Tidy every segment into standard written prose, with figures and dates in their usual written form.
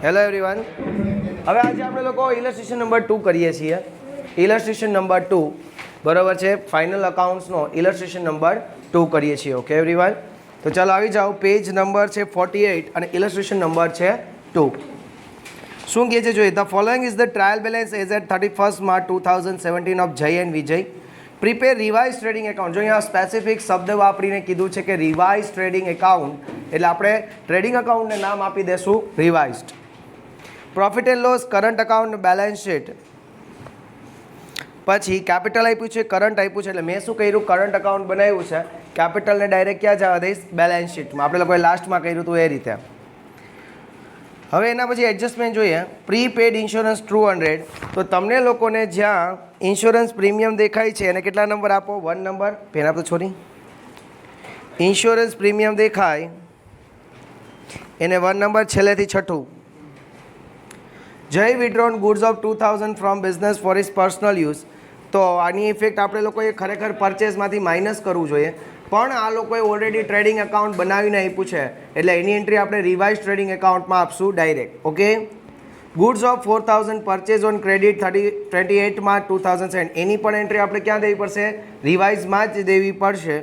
Hello everyone. હવે આજે આપણે લોકો ઇલસ્ટ્રેશન નંબર 2 કરીએ છીએ. ઇલસ્ટ્રેશન નંબર 2 બરાબર છે, ફાઇનલ અકાઉન્ટ્સનો ઇલસ્ટ્રેશન નંબર 2 કરીએ છીએ. ઓકે એવરીવન, તો ચાલો આવી જાઓ. પેજ નંબર છે 48 અને ઇલસ્ટ્રેશન નંબર છે 2. શું કહે છે જોઈએ, the following is the trial balance as at 31st March 2017 of Jay and Vijay. Prepare revise trading account. જો અહીંયા સ્પેસિફિક શબ્દ વાપરીને કીધું છે કે રિવાઇઝ ટ્રેડિંગ એકાઉન્ટ, એટલે આપણે ટ્રેડિંગ એકાઉન્ટને નામ આપી દેશું revised. Profit and loss, current account, balance sheet. પછી કેપિટલ આપ્યું છે, કરંટ આપ્યું છે, એટલે મેં શું કર્યું, કરંટ અકાઉન્ટ બનાવ્યું છે. કેપિટલને ડાયરેક્ટ ક્યાં જવા દઈશ, બેલેન્સ શીટમાં. આપણે લોકોએ લાસ્ટમાં કર્યું હતું એ રીતે. હવે એના પછી એડજસ્ટમેન્ટ જોઈએ. Prepaid insurance true 100. તો તમને લોકોને જ્યાં ઇન્સ્યોરન્સ પ્રીમિયમ દેખાય છે એને કેટલા નંબર આપો? 1 નંબર. પેન આપતો છોરી. ઇન્સ્યોરન્સ પ્રીમિયમ દેખાય એને 1 નંબર, છેલ્લેથી છઠ્ઠું. Jay withdrawn goods of 2000 from business for is personal use. તો આની ઇફેક્ટ આપણે લોકોએ ખરેખર પરચેસમાંથી માઇનસ કરવું જોઈએ, પણ આ લોકોએ ઓલરેડી ટ્રેડિંગ એકાઉન્ટ બનાવીને આપ્યું છે, એટલે એની એન્ટ્રી આપણે રિવાઇઝ ટ્રેડિંગ એકાઉન્ટમાં આપશું direct. Okay. Goods of 4000 purchase on credit 28 March 2007, એની પણ એન્ટ્રી આપણે ક્યાં દેવી પડશે? રિવાઇઝમાં જ દેવી પડશે.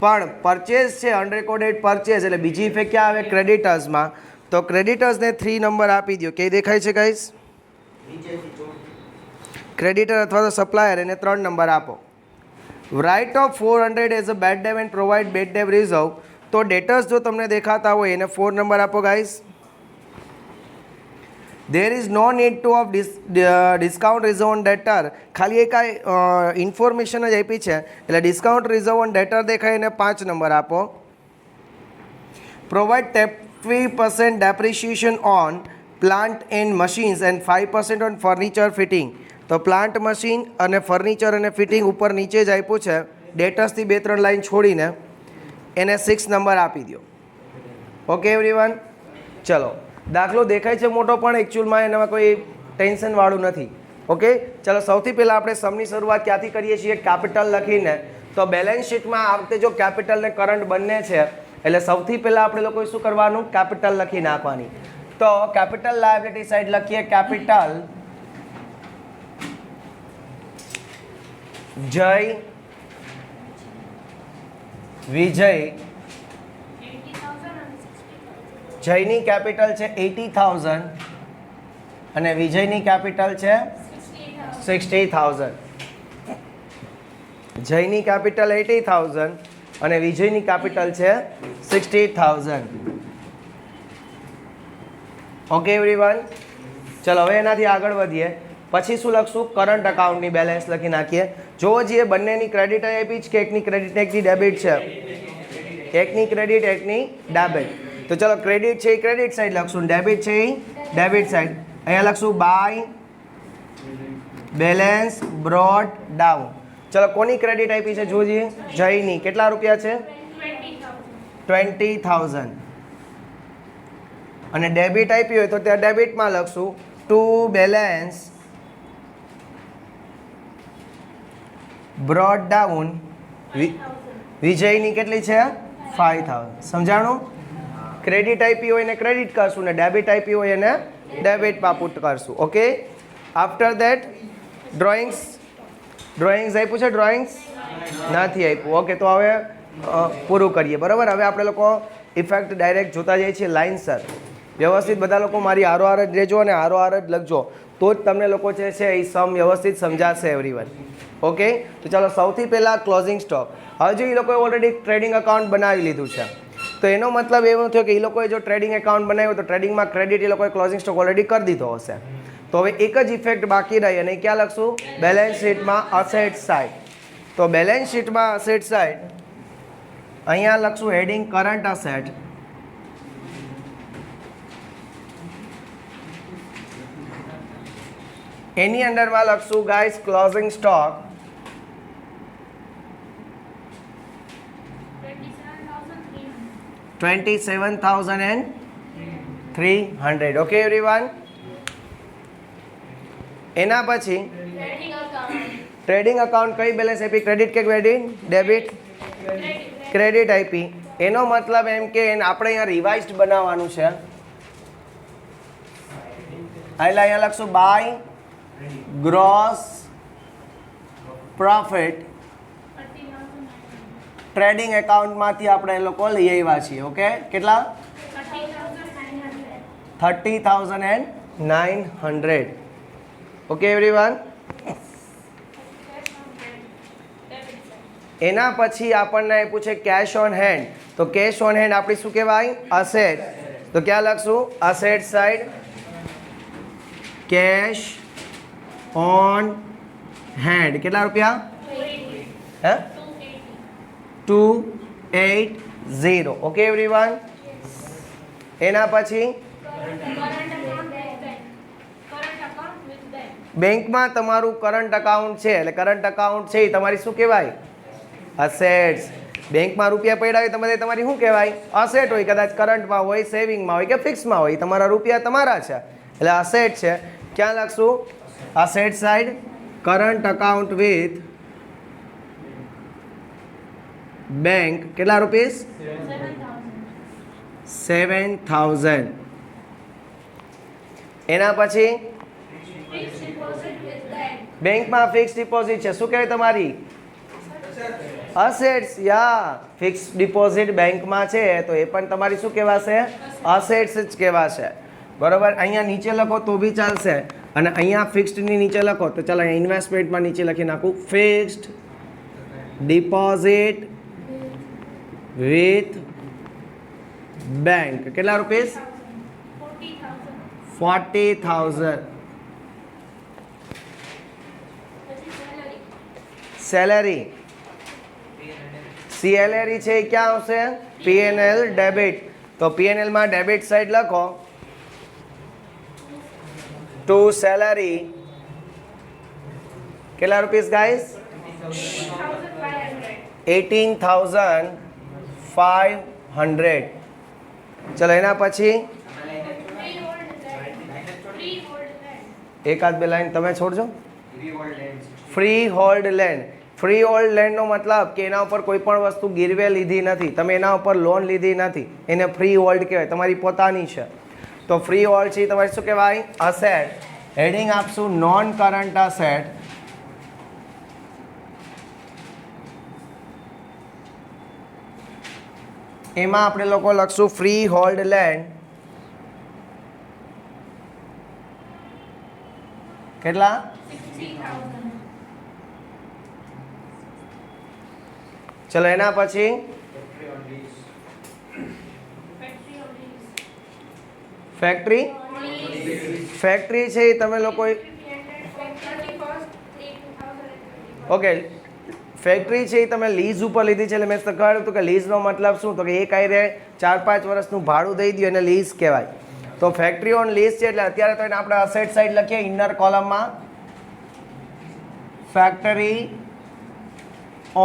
પણ પરચેઝ છે અનરેકોર્ડેડ પરચેઝ, એટલે બીજી ઇફેક્ટ ક્યાં આવે? ક્રેડિટર્સમાં. તો ક્રેડિટર્સને 3 નંબર આપી દો. કઈ દેખાય છે ગાઈસ? ક્રેડિટર અથવા તો સપ્લાયર, એને 3 નંબર આપો. Write off 400 as a bad debt and provide bad debt reserve. તો ડેટર્સ જો તમને દેખાતા હોય એને 4 નંબર આપો guys. There is no need to of discount reserve on debtor. ખાલી એક ઇન્ફોર્મેશન જ આપી છે, એટલે ડિસ્કાઉન્ટ રિઝર્વ ઓન ડેટર દેખાય એને 5 નંબર આપો. Provide 3% depreciation on plant and machines and 5% on furniture fitting. તો પ્લાન્ટ, મશીન અને ફર્નિચર અને ફિટિંગ ઉપર નીચે જ આપ્યું છે. ડેટર્સથી 2-3 લાઈન છોડીને એને 6 નંબર આપી દો. ઓકે એવરીવન, ચલો. દાખલો દેખાય છે મોટો, પણ એકચ્યુઅલમાં એનામાં કોઈ ટેન્શનવાળું નથી. ઓકે, ચલો. સૌથી પહેલાં આપણે સમની શરૂઆત ક્યાંથી કરીએ છીએ? કેપિટલ લખીને. તો બેલેન્સ શીટમાં આ વખતે જો કેપિટલ ને કરંટ બંને છે, એટલે સૌથી પહેલાં આપણે લોકોએ શું કરવાનું? કેપિટલ લખી નાખવાની. તો કેપિટલ લાયબિલિટી સાઈડ લખીએ કેપિટલ જય વિજય. જયની કેપિટલ છે 80,000 અને વિજયની કેપિટલ છે 60,000. જયની કેપિટલ 80,000 અને વિજયની કેપિટલ છે 60,000. ઓકે એવરીવન, ચલો હવે એનાથી આગળ વધીએ. પછી શું લખશું? કરંટ અકાઉન્ટની બેલેન્સ લખી નાખીએ. જો જે બંનેની ક્રેડિટ આપી જ કે એકની ક્રેડિટ એકની ડેબિટ છે? એકની ક્રેડિટ એકની ડેબિટ. તો ચલો, ક્રેડિટ છે એ ક્રેડિટ સાઈડ લખશું, ડેબિટ છે એ ડેબિટ સાઈડ. અહીંયા લખશું બાય બેલેન્સ બ્રોટ ડાઉન. ચલો, કોની ક્રેડિટ આપી છે જોજી? જયની. કેટલા રૂપિયા છે? 20,000. અને ડેબિટ આપી હોય તો ત્યાં ડેબિટમાં લખશું ટુ બેલેન્સ બ્રોટ ડાઉન. વિજયની કેટલી છે? 5,000. સમજાણું? ક્રેડિટ આપી હોય એને ક્રેડિટ કરશું ને ડેબિટ આપી હોય એને ડેબિટમાં પુટ કરશું. ઓકે. આફ્ટર દેટ ડ્રોઈંગ્સ આપ્યું છે? ડ્રોઈંગ્સ નથી આપ્યું. ઓકે, તો હવે પૂરું કરીએ. બરાબર. હવે આપણે લોકો ઇફેક્ટ ડાયરેક્ટ જોતા જઈએ છીએ લાઇનસર. વ્યવસ્થિત બધા લોકો મારી હારોહાર જ રહેજો અને હારોહાર જ લખજો, તો જ તમને લોકો જે છે એ સમ વ્યવસ્થિત સમજાશે એવરીવન. ઓકે, તો ચાલો સૌથી પહેલાં ક્લોઝિંગ સ્ટોક. હજુ એ લોકોએ ઓલરેડી ટ્રેડિંગ એકાઉન્ટ બનાવી લીધું છે, તો એનો મતલબ એવો થયો કે એ લોકોએ જો ટ્રેડિંગ એકાઉન્ટ બનાવ્યું તો ટ્રેડિંગમાં ક્રેડિટ એ લોકોએ ક્લોઝિંગ સ્ટોક ઓલરેડી કરી દીધો હશે. તો હવે એક જ ઇફેક્ટ બાકી રહી, અને ક્યાં લખશું? બેલેન્સ શીટમાં અસેટ સાઇડ. તો બેલેન્સ શીટમાં અસેટ સાઇડ અહીંયા લખશું હેડિંગ કરંટ અસેટ. એની અંડરમાં લખશું guys closing stock. 27,300. Okay everyone. એના પછી ટ્રેડિંગ અકાઉન્ટ કઈ બેલેન્સ આપી? ક્રેડિટ કે ક્રેડિટ? ડેબિટ. ક્રેડિટ આપી. એનો મતલબ એમ કે આપણે અહીંયા રિવાઇઝડ બનાવવાનું છે. એટલે અહીંયા લખશું બાય ગ્રોસ પ્રોફિટ ટ્રેડિંગ એકાઉન્ટમાંથી આપણે એ લોકો લઈ આવ્યા છીએ. ઓકે, કેટલા? 30,900. Okay everyone. એના પછી આપણને આપ્યું છે કેશ ઓન હેન્ડ. તો કેશ ઓન હેન્ડ આપણી શું કહેવાય? અસેટ. તો ક્યાં લખશું? Asset side cash on hand. કેટલા રૂપિયા? હે 280. Okay everyone. એના પછી બેંકમાં તમારું કરંટ અકાઉન્ટ છે, એટલે કરંટ અકાઉન્ટ છે એ તમારી શું કહેવાય? અસેટ્સ. બેંકમાં રૂપિયા પડ્યા હોય તમારે તમારી શું કહેવાય? અસેટ હોય. કદાચ કરંટમાં હોય, સેવિંગમાં હોય કે ફિક્સમાં હોય, તમારા રૂપિયા તમારા છે એટલે અસેટ છે. ક્યાં લખશું? Asset side current account with bank. કેટલા રૂપીસ? 7,000. એના પછી બેંકમાં ફિક્સ ડિપોઝિટ છે. શું કહેવાય તમારી? અસેટ્સ. યા ફિક્સ ડિપોઝિટ બેંકમાં છે તો એ પણ તમારી શું કહેવાશે? અસેટ્સ જ કહેવાશે. બરોબર. અહીંયા નીચે લખો તો બી ચાલશે અને અહીંયા ફિક્સ્ડની નીચે લખો તો ચાલો. અહીંયા ઇન્વેસ્ટમેન્ટમાં નીચે લખી નાખું ફિક્સ્ડ ડિપોઝિટ વિથ બેંક. કેટલા રૂપીસ? 40,000. સેલેરી. સેલેરી છે એ ક્યાં આવશે? PNL debit. તો પીએનએલમાં ડેબિટ સાઈડ લખો ટુ સેલેરી. કેટલા રૂપીસ ગાઈસ? 18,500. ચલો એના પછી એકાદ બે લાઈન તમે છોડજો. Freehold land. Freehold લેન્ડનો મતલબ કે એના ઉપર કોઈ પણ વસ્તુ ગીરવે લીધી નથી, તમે એના ઉપર લોન લીધી નથી, એને ફ્રી હોલ્ડ કહેવાય, તમારી પોતાની છે. તો ફ્રી હોલ્ડ છે તમારે શું કહેવાય? અસેટ. હેડિંગ આપશું નોન કરંટ અસેટ. એમાં આપણે લોકો લખશું ફ્રી હોલ્ડ લેન્ડ. કેટલા? 60,000. ચલો એના પછી ફેક્ટરી. ફેક્ટરી છે એ તમે લોકો ઓકે ફેક્ટરી છે એ તમે લીઝ ઉપર લીધી છે. એટલે મેં કહ્યું હતું કે લીઝનો મતલબ શું? તો કે એક આયરે 4-5 વર્ષનું ભાડું દઈ દો એને લીઝ કહેવાય. તો ફેક્ટરી ઓન લીઝ છે એટલે અત્યારે તો એને આપણે અસેટ સાઈડ લખીએ ઇનર કોલમમાં ફેક્ટરી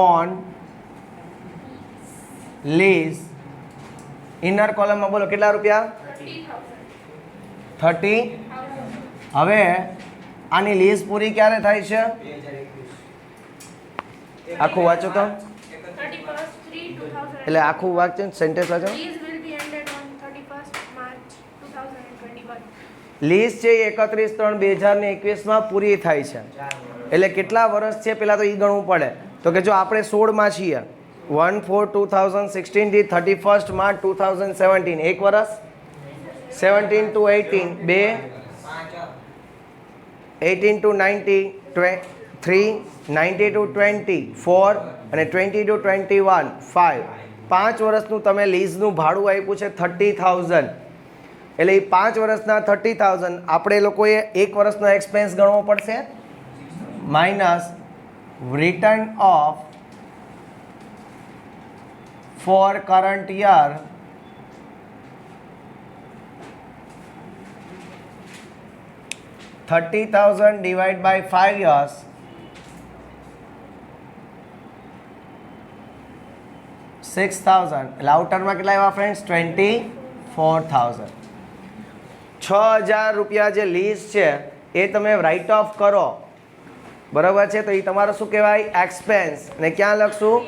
ઓન લીઝ. ઇનર કોલમમાં બોલો કેટલા રૂપિયા? 30. હવે આની લીઝ પૂરી ક્યારે થાય છે? આખું વાંચો તો. 31st-3/2021. એટલે આખું વાંચો સેન્ટેન્સ વાંચો. Lease will be ended on 31st March 2021. Lease છે એ 31/3/2021 પૂરી થાય છે. એટલે કેટલા વર્ષ છે પહેલાં તો એ ગણવું પડે. તો કે જો આપણે 16માં છીએ 1/4/2016 થી 31st March 2017 એક વર્ષ. 17 to 18 2, 18 to 90 3, 90 to 20 4 અને 20 to 21 5. 5 વર્ષનું તમે લીઝનું ભાડું આપ્યું છે 30,000. એટલે એ 5 વર્ષના 30,000 આપણે લોકોએ એક વર્ષનો એક્સપેન્સ ગણવો પડશે minus return of for current year $30,000 divided by 5 years. 6,000. એટલે આઉટરમાં કેટલા આવ્યા ફ્રેન્ડ્સ? 24,000. 6,000 રૂપિયા જે લીઝ છે એ તમે રાઇટ ઓફ કરો, બરાબર છે? તો એ તમારો શું કહેવાય? એક્સપેન્સ. અને ક્યાં લખશું?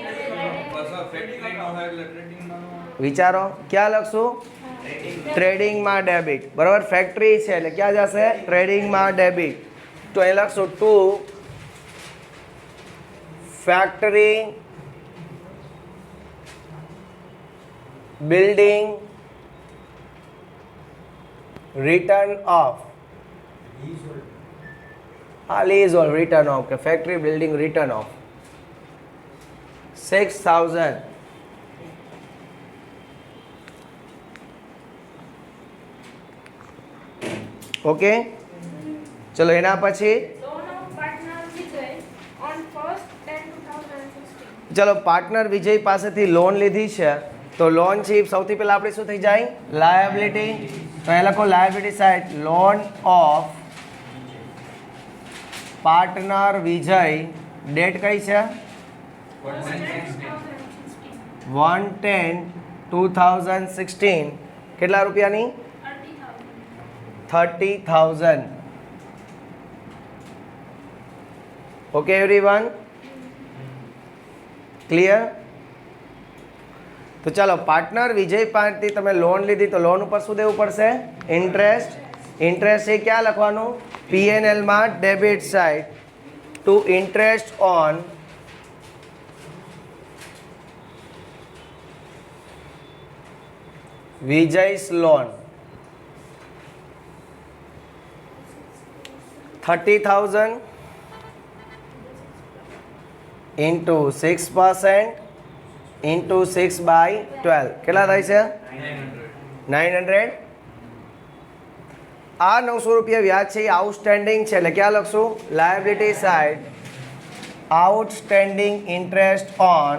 વિચારો ક્યાં લખશું? ટ્રેડિંગમાં ડેબિટ, બરાબર. ફેક્ટરી છે એટલે ક્યાં જશે? ટ્રેડિંગમાં ડેબિટ. તો અહીં લખશું to factory building return off. હા, લીઝ રિટર્ન ઓફ કે factory building return off 6,000. Okay, ચલો એના પછી Loan of partner Vijay on 1st 10 2016. ચલો પાર્ટનર વિજય પાસેથી લોન લીધી છે તો લોન છે ઈ સૌથી પહેલા આપણે શું થઈ જાય? લાયબિલિટી. તો એ લખો liability side loan of partner Vijay. Date કઈ છે? 1/10/2016. કેટલા રૂપિયાની? 30,000. Okay everyone, clear? તો ચાલો, પાર્ટનર વિજય પાસેથી તમે લોન લીધી તો લોન ઉપર શું દેવું પડશે? ઇન્ટરેસ્ટ. ઇન્ટરેસ્ટ એ ક્યાં લખવાનું? PNL માં debit side to interest on Vijay's loan 30,000 into 6% into 6/12. કેટલા થાય છે? 900. આ 900 રૂપિયા વ્યાજ છે એ આઉટસ્ટેન્ડિંગ છે એટલે ક્યાં લખશું? Liability side outstanding interest on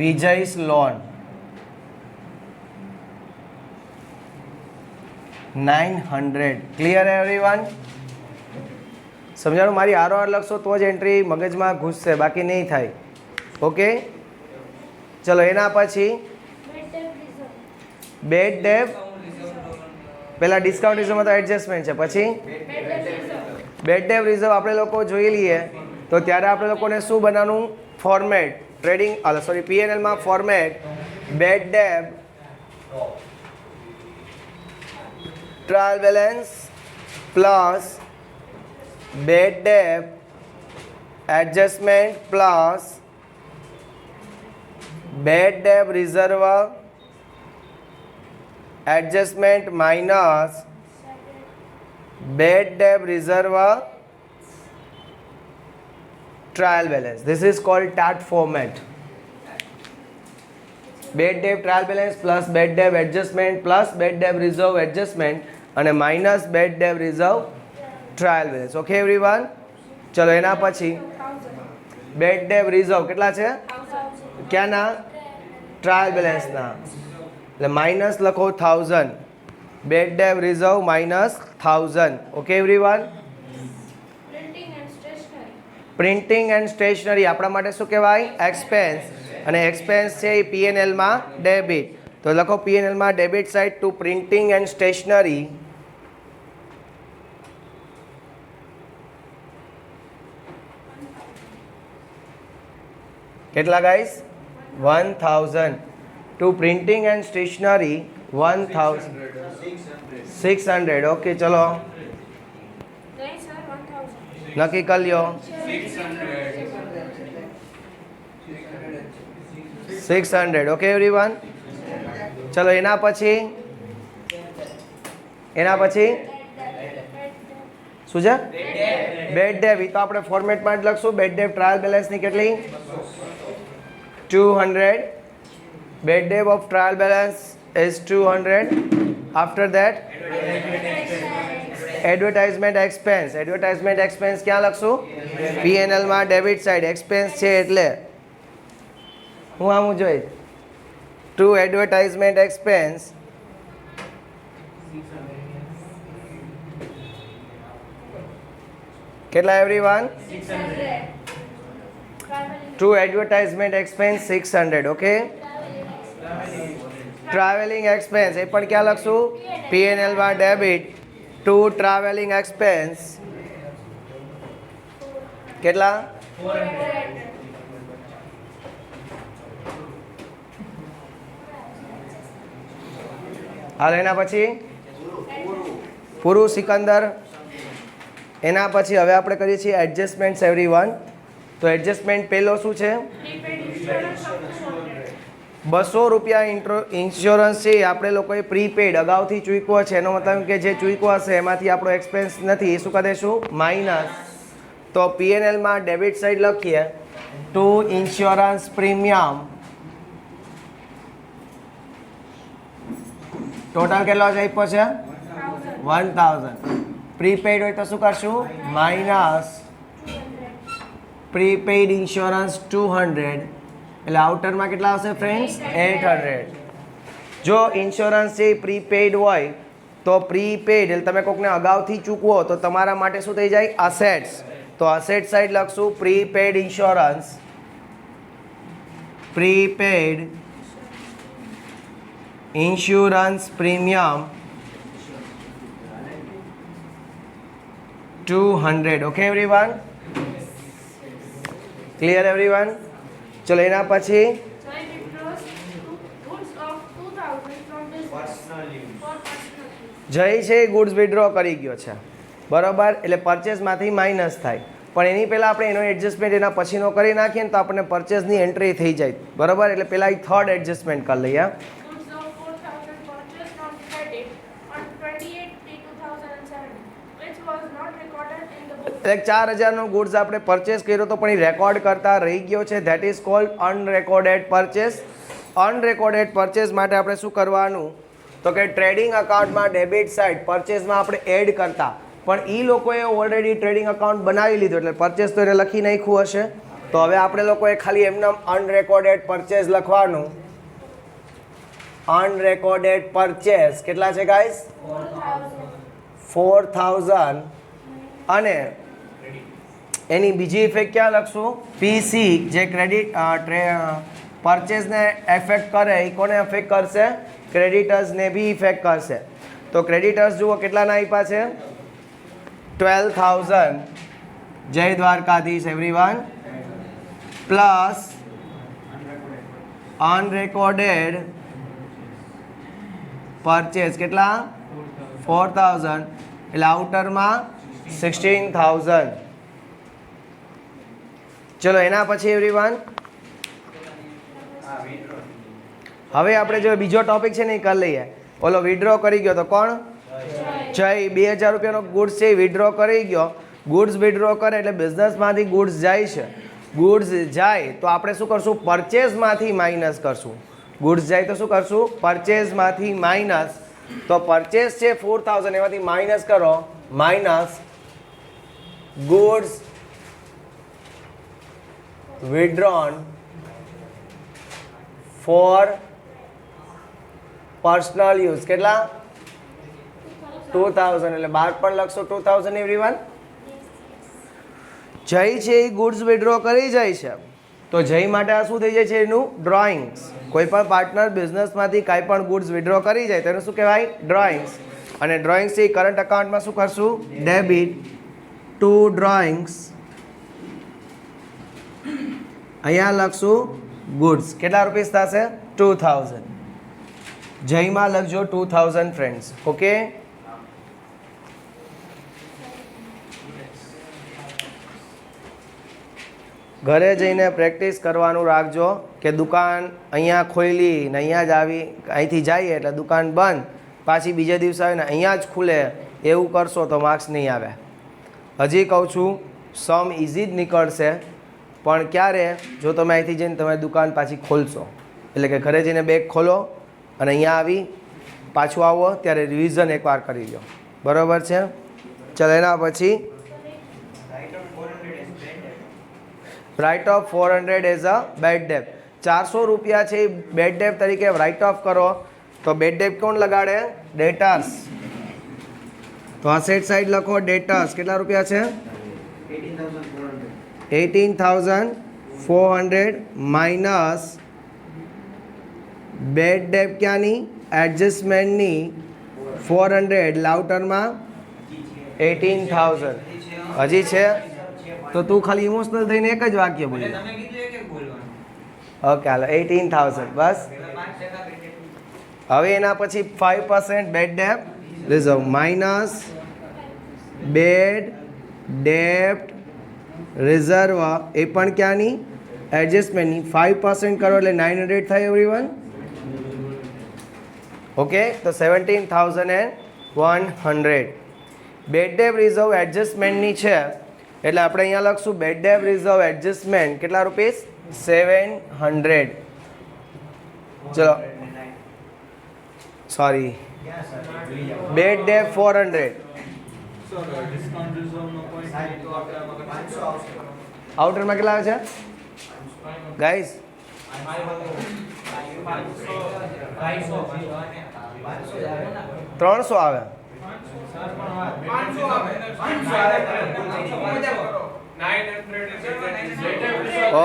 Vijay's loan 900. Clear everyone? સમજાણું? મારી આરોઆર લખશો તો જ એન્ટ્રી મગજમાં ઘૂસશે, બાકી નહીં થાય. ઓકે, ચલો એના પછી બેડ ડેબ. પહેલા ડિસ્કાઉન્ટ રિઝર્વમાં તો એડજસ્ટમેન્ટ છે, પછી બેડ ડેબ રિઝર્વ આપણે લોકો જોઈ લઈએ તો ત્યારે આપણે લોકોને શું બનાવવાનું? ફોર્મેટ ટ્રેડિંગ PNL માં format bad debt trial balance plus bad debt adjustment plus bad debt reserve adjustment minus bad debt reserve trial balance. This is called TAT format. Bad debt trial balance plus bad debt adjustment plus bad debt reserve adjustment અને minus bad debt reserve trial balance. Okay everyone, ચલો એના પછી bad debt reserve કેટલા છે? ક્યાંના? Trial બેલેન્સના. એટલે minus લખો 1000. Bed debt reserve minus 1000. Okay everyone? Printing and stationery આપણા માટે શું કહેવાય? એક્સપેન્સ. અને એક્સપેન્સ છે એ PNL માં ડેબિટ. તો લખો PNL માં debit side to printing and stationery કેટલા guys? 1000. To printing and stationery 1,600. Okay ચલો नहीं सर 1000. નક્કી કરી લ્યો. 600. ઓકે એવરીવન, ચલો એના પછી શું છે? બેડ ડેબ. એ તો આપણે ફોર્મેટમાં જ લખશું. બેડ ડેબ ટ્રાયલ બેલેન્સની કેટલી? 200. Bad debt of trial balance is 200. After that advertisement expense. Advertisement expense ક્યાં લખશું? PNL માં ડેબિટ સાઇડ. એક્સપેન્સ છે એટલે હું આમ જોઈ ટુ એડવર્ટાઇઝમેન્ટ એક્સપેન્સ કેટલા everyone? To advertisement expense 600. Okay, travelling expense એ પણ ક્યાં લખશું? PNL માં ડેબિટ ટુ ટ્રાવેલિંગ એક્સપેન્સ કેટલા? હાલ એના પછી પૂરું સિકંદર. એના પછી હવે આપણે કરીએ છીએ એડજસ્ટમેન્ટ્સ એવરીવન. તો એડજસ્ટમેન્ટ પહેલો શું છે? Prepaid insurance of 200. 200 રૂપિયા ઇન્સ્યોરન્સ છે એ આપણે લોકોએ પ્રીપેડ અગાઉથી ચૂકવો છે. એનો મતલબ કે જે ચૂકવો હશે એમાંથી આપણો એક્સપેન્સ નથી, એ શું કરી દઈશું? માઇનસ. તો પીએનએલમાં ડેબિટ સાઈડ લખીએ ટુ ઇન્સ્યોરન્સ પ્રીમિયમ. ટોટલ કેટલો આપ્યો છે? 1000. પ્રીપેડ હોય તો શું કરશું? Minus prepaid insurance 200. એટલે આઉટરમાં કેટલા આવશે ફ્રેન્ડ્સ? 800. જો ઇન્સ્યોરન્સ છે પ્રીપેડ હોય તો પ્રીપેડ એટલે તમે કોઈકને અગાઉથી ચૂકવો તો તમારા માટે શું થઈ જાય? અસેટ્સ. તો અસેટ સાઈડ લખશું prepaid insurance. Prepaid insurance premium 200. Okay everyone? Clear everyone? ચલો એના પછી Joy withdraws goods of 2000 from business for personal use. જય છે ગુડ્સ વિડ્રો કરી ગયો છે, બરાબર? એટલે પરચેસમાંથી માઇનસ થાય. પણ એની પહેલાં આપણે એનો એડજસ્ટમેન્ટ એના પછીનો કરી નાખીએ ને તો આપણને પરચેસની એન્ટ્રી થઈ જાય, બરાબર? એટલે પહેલાં એ થર્ડ એડજસ્ટમેન્ટ કરી લઈએ. Goods of 4000 purchased on credit on 28/3/2007, which was not recorded in the book. એટલે 4000નો ગુડ્સ આપણે પરચેસ કર્યો તો પણ એ રેકોર્ડ કરતા રહી ગયો છે. That is called unrecorded purchase. Unrecorded purchase માટે આપણે શું કરવાનું? તો કે ટ્રેડિંગ અકાઉન્ટમાં ડેબિટ સાઇડ પરચેસમાં આપણે એડ કરતા, પણ એ લોકોએ ઓલરેડી ટ્રેડિંગ અકાઉન્ટ બનાવી લીધું એટલે પરચેસ તો એને લખી નાખ્યું હશે. તો હવે આપણે લોકોએ ખાલી એમનામ અનરેકોર્ડેડ પરચેસ લખવાનું. અનરેકોર્ડેડ પરચેસ કેટલા છે ગાઈસ? 4000. અને એની બીજી ઇફેક્ટ ક્યાં લખશું? પીસી, જે ક્રેડિટ પરચેસને એફેક્ટ કરે એ કોને એફેક્ટ કરશે? ક્રેડિટર્સને બી ઇફેક્ટ કરશે. તો ક્રેડિટર્સ જુઓ કેટલાના આપ્યા છે? 12000. જય દ્વારકાધીશ એવરીવન. પ્લસ અનરેકોર્ડેડ પરચેસ કેટલા? 4000. એટલે આઉટરમાં 16000. ચલો એના પછી એવરીવન હવે આપણે જો બીજો ટોપિક છે ને એ કરી લઈએ. ઓલો વિડ્રો કરી ગયો તો કોણ? જય. 2000 રૂપિયાનો ગુડ્સ છે વિડ્રો કરી ગયો. ગુડ્સ વિડ્રો કરે એટલે બિઝનેસમાંથી ગુડ્સ જાય છે. ગુડ્સ જાય તો આપણે શું કરશું? પરચેસમાંથી માઇનસ કરશું. ગુડ્સ જાય તો શું કરશું? પરચેસમાંથી માઇનસ. તો પરચેસ છે 4000, એમાંથી માઇનસ કરો. Minus goods withdrawn for personal use કેટલા? 2000. એટલે બાર પણ લખશો 2000 એવરીવન. જય છે એ ગુડ્સ વિડ્રો કરી જાય છે તો જય માટે આ શું થઈ જાય છે? એનું ડ્રોઈંગ્સ. કોઈ પણ પાર્ટનર બિઝનેસમાંથી કાંઈ પણ ગુડ્સ વિડ્રો કરી જાય તો એનું શું કહેવાય? ડ્રોઈંગ્સ. અને ડ્રોઈંગ્સ એ કરંટ અકાઉન્ટમાં શું કરશું? Debit to drawings. અહીંયા લખશું ગુડ્સ. કેટલા રૂપીસ થશે? 2000. જયમાં લખજો 2000 ફ્રેન્ડ્સ. ઓકે? ઘરે જઈને પ્રેક્ટિસ કરવાનું રાખજો કે દુકાન અહીંયા ખોલી ને અહીંયા જ આવી, અહીંથી જઈએ એટલે દુકાન બંધ, પાછી બીજે દિવસે આવીને અહીંયા જ ખુલે, એવું કરશો તો માર્ક્સ નહીં આવે. હજી કહું છું સમ ઇઝી જ નીકળશે, પણ ક્યારે? જો તમે અહીંથી જઈને તમે દુકાન પાછી ખોલશો, એટલે કે ઘરે જઈને બેગ ખોલો અને અહીંયા આવી પાછું આવો ત્યારે રિવિઝન એકવાર કરી લો, બરાબર છે? ચાલો એના પછી write off 400 as a bad debt. 400 રૂપિયા છે એ બેડ ડેપ તરીકે રાઇટ ઓફ કરો તો બેડ ડેપ કોણ લગાડે? ડેટર્સ. તો આ સેટ સાઈડ લખો ડેટર્સ. કેટલા રૂપિયા છે? 18400 માઇનસ બેડ ડેપ ક્યાંની? એડજસ્ટમેન્ટની 400. લાઉટરમાં 18000. હજી છે તો તું ખાલી ઇમોશનલ થઈને એક જ વાક્ય બોલી. ઓકે હાલો 18000 બસ. હવે એના પછી 5% bed ડેપ્ટ reserve minus bed ડેપ્ટ reserve એ પણ ક્યાંની એડજસ્ટમેન્ટની 5% કરો એટલે 900 થાય એવરીવન. ઓકે તો 17,100 બેડ ડેપ રિઝર્વ એડજસ્ટમેન્ટની છે એટલે આપણે અહીંયા લખશું બેડ ડેપ રિઝર્વ એડજસ્ટમેન્ટ કેટલા રૂપીસ 700. ચલો સોરી બેડ ડેપ 400. આઉટરમાં કેટલા આવે છે ગાઈસ? 300 આવે.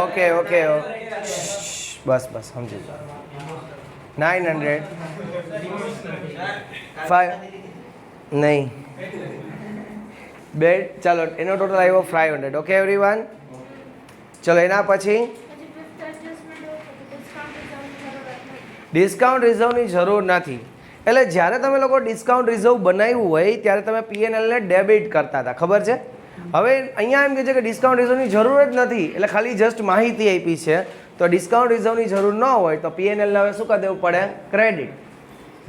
ઓકે ઓકે બસ બસ સમજી જાઓ. 900 5 નહીં બેડ ચાલો એનો ટોટલ આવ્યો 500. ઓકે એવરીવન ચલો એના પછી ડિસ્કાઉન્ટ રિઝર્વની જરૂર નથી. એટલે જ્યારે તમે લોકો ડિસ્કાઉન્ટ રિઝર્વ બનાવ્યું હોય ત્યારે તમે પીએનએલને ડેબિટ કરતા હતા, ખબર છે? હવે અહીંયા એમ કહે છે કે ડિસ્કાઉન્ટ રિઝર્વની જરૂર જ નથી, એટલે ખાલી જસ્ટ માહિતી આપી છે. તો ડિસ્કાઉન્ટ રિઝર્વની જરૂર ન હોય તો પીએનએલને હવે શું કરી દેવું પડે? ક્રેડિટ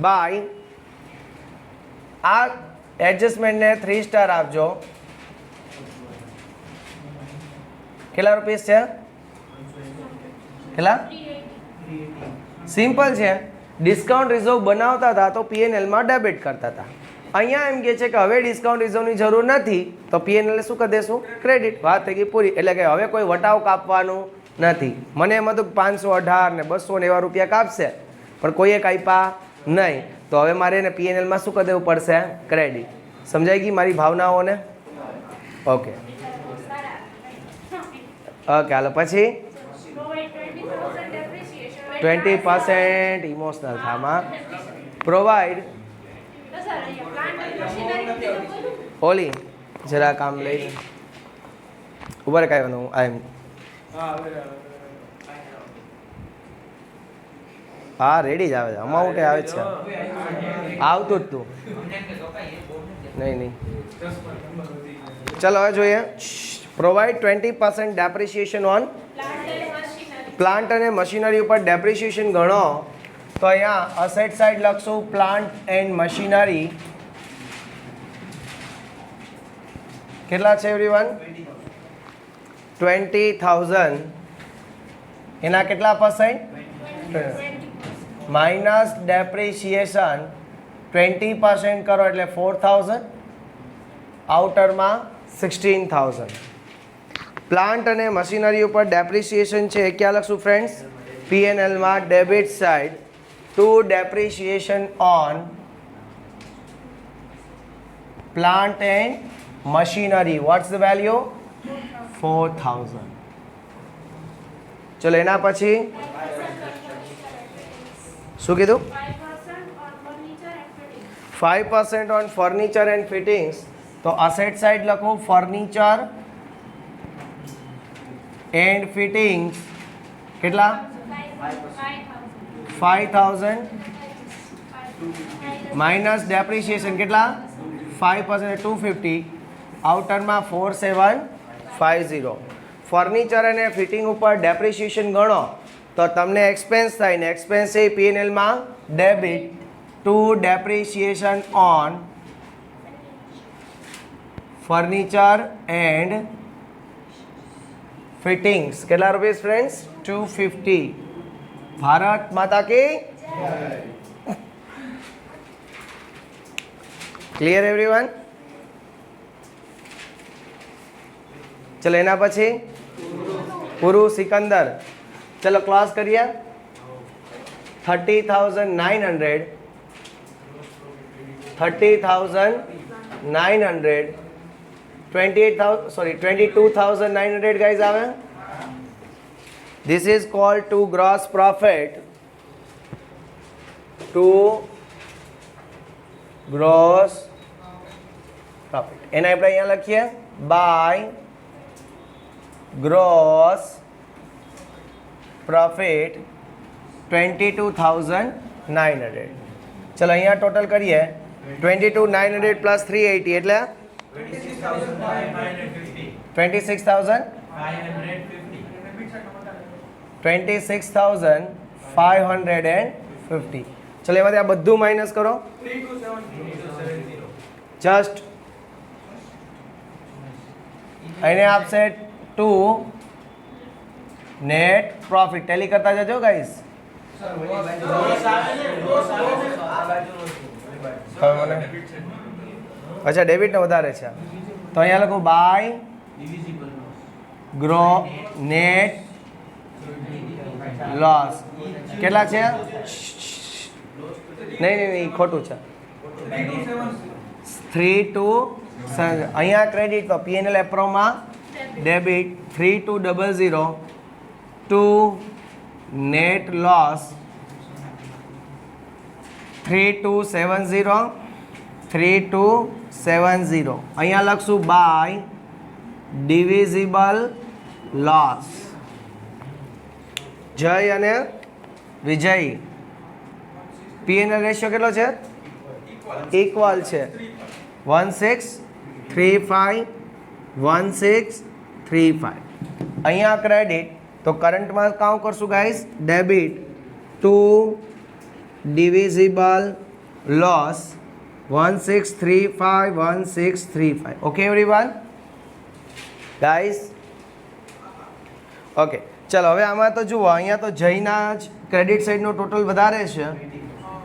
બાય આ એડજસ્ટમેન્ટને 3 સ્ટાર આપજો. કેટલા રૂપિસ છે? કેટલા? સિમ્પલ છે. ડિસ્કાઉન્ટ રિઝર્વ બનાવતા હતા તો પીએનએલમાં ડેબિટ કરતા હતા. અહીંયા એમ કહે છે કે હવે ડિસ્કાઉન્ટ રિઝર્વની જરૂર નથી તો પીએનએલ શું કરી દેશું? ક્રેડિટ. વાત થઈ ગઈ પૂરી. એટલે કે હવે કોઈ વટાવ કાપવાનું નથી. મને એમ હતું 518 ને 200 ને એવા રૂપિયા કાપશે પણ કોઈએ કાપ્યા નહીં, તો હવે મારે એને પીએનએલમાં શું કરી દેવું પડશે? ક્રેડિટ. સમજાઈ ગઈ મારી ભાવનાઓને? ઓકે ઓકે હાલો પછી 20% ઇમોશનલ થામાં પ્રોવાઈડ ઓલી જરા કામ લઈને ઉભા રહે કાંઈ આઈ એમ હા રેડી જ આવે છે. અમાઉન્ટ આવે જ છે આવતું જ તું નહીં નહીં. ચલો હવે જોઈએ પ્રોવાઈડ 20% ડેપ્રિસિએશન ઓન પ્લાન્ટ અને મશીનરી ઉપર ડેપ્રિસિએશન ગણો તો અહીંયા અસેટ સાઇડ લખશું પ્લાન્ટ એન્ડ મશીનરી કેટલા છે એવરીવન? 20,000. એના કેટલા પરસેન્ટ? માઇનસ ડેપ્રિસિએશન 20% કરો એટલે 4,000. આઉટરમાં 16,000. પ્લાન્ટ અને મશીનરી ઉપર ડેપ્રિસિએશન છે એ ક્યાં લખશું friends? પીએનએલમાં debit side to depreciation on plant and machinery. What's the value? 4,000. ચલો એના પછી શું કીધું? 5% ઓન ફર્નિચર એન્ડ ફિટિંગ્સ. તો અસેટ સાઇડ લખો ફર્નિચર એન્ડ ફિટિંગ્સ કેટલા? 5,000 માઇનસ ડેપ્રિસિએશન કેટલા? 5% 250. આઉટરમાં 4,750. ફર્નિચર અને ફિટિંગ ઉપર ડેપ્રિસિએશન ગણો તો તમને એક્સપેન્સ થાય ને એક્સપેન્સ એ પીએનએલમાં debit two depreciation on furniture and fittings. કેટલા રૂપીસ ફ્રેન્ડ્સ? 250. ભારત માતા કી ક્લિયર એવરીવન? ચલો એના પછી પુરુ સિકંદર. ચલો ક્લાસ કરીએ. 30,900 30,900 22,900 guys આવે. This is called to gross profit. To gross profit. એને આપણે અહીંયા લખીએ by gross profit 22,900. ચલો અહીંયા ટોટલ કરીએ 22,900 પ્લસ 380 એટલે 26,550. ચલો એમાંથી આ બધું માઇનસ કરો. જસ્ટ એને આપશે 2 નેટ પ્રોફિટ. ટેલી કરતા જજો ગાઈસ. અચ્છા ડેબિટ ને વધારે છે તો અહીંયા લખું બાય ગ્રો નેટ લોસ કેટલા છે? નહીં ખોટું છે. 3270. અહીંયા ક્રેડિટ તો પીએનએલ એપ્રોમાં ડેબિટ 3200 ટુ નેટ લોસ 3270. અહીંયા લખશું બાય ડિવિઝિબલ લોસ. જય અને વિજય પીએનએલ રેશિયો કેટલો છે? ઇક્વલ છે 1635 1635. અહીંયા ક્રેડિટ તો કરંટમાં કાઉન્ટ કરશું guys debit to divisible loss 1635 1635. Okay everyone guys? Okay ચલો હવે આમાં તો જુઓ અહીંયા તો જયના જ ક્રેડિટ સાઇડનો ટોટલ વધારે છે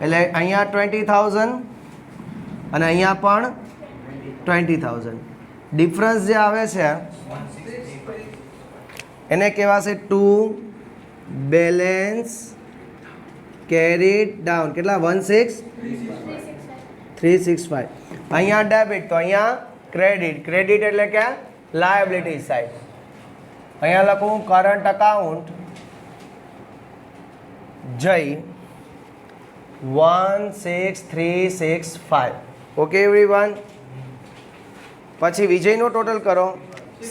એટલે અહીંયા 20,000 અને અહીંયા પણ 20,000. ડિફરન્સ જે આવે છે એને કહેવાશે ટુ બેલેન્સ કેરીડ ડાઉન. કેટલા? 16,365. અહીંયા ડેબિટ તો અહીંયા ક્રેડિટ. ક્રેડિટ એટલે કે લાયબિલિટી સાઇડ. અહીંયા લખું કરંટ અકાઉન્ટ જય 16,365. Okay everyone? પછી વિજયનો ટોટલ કરો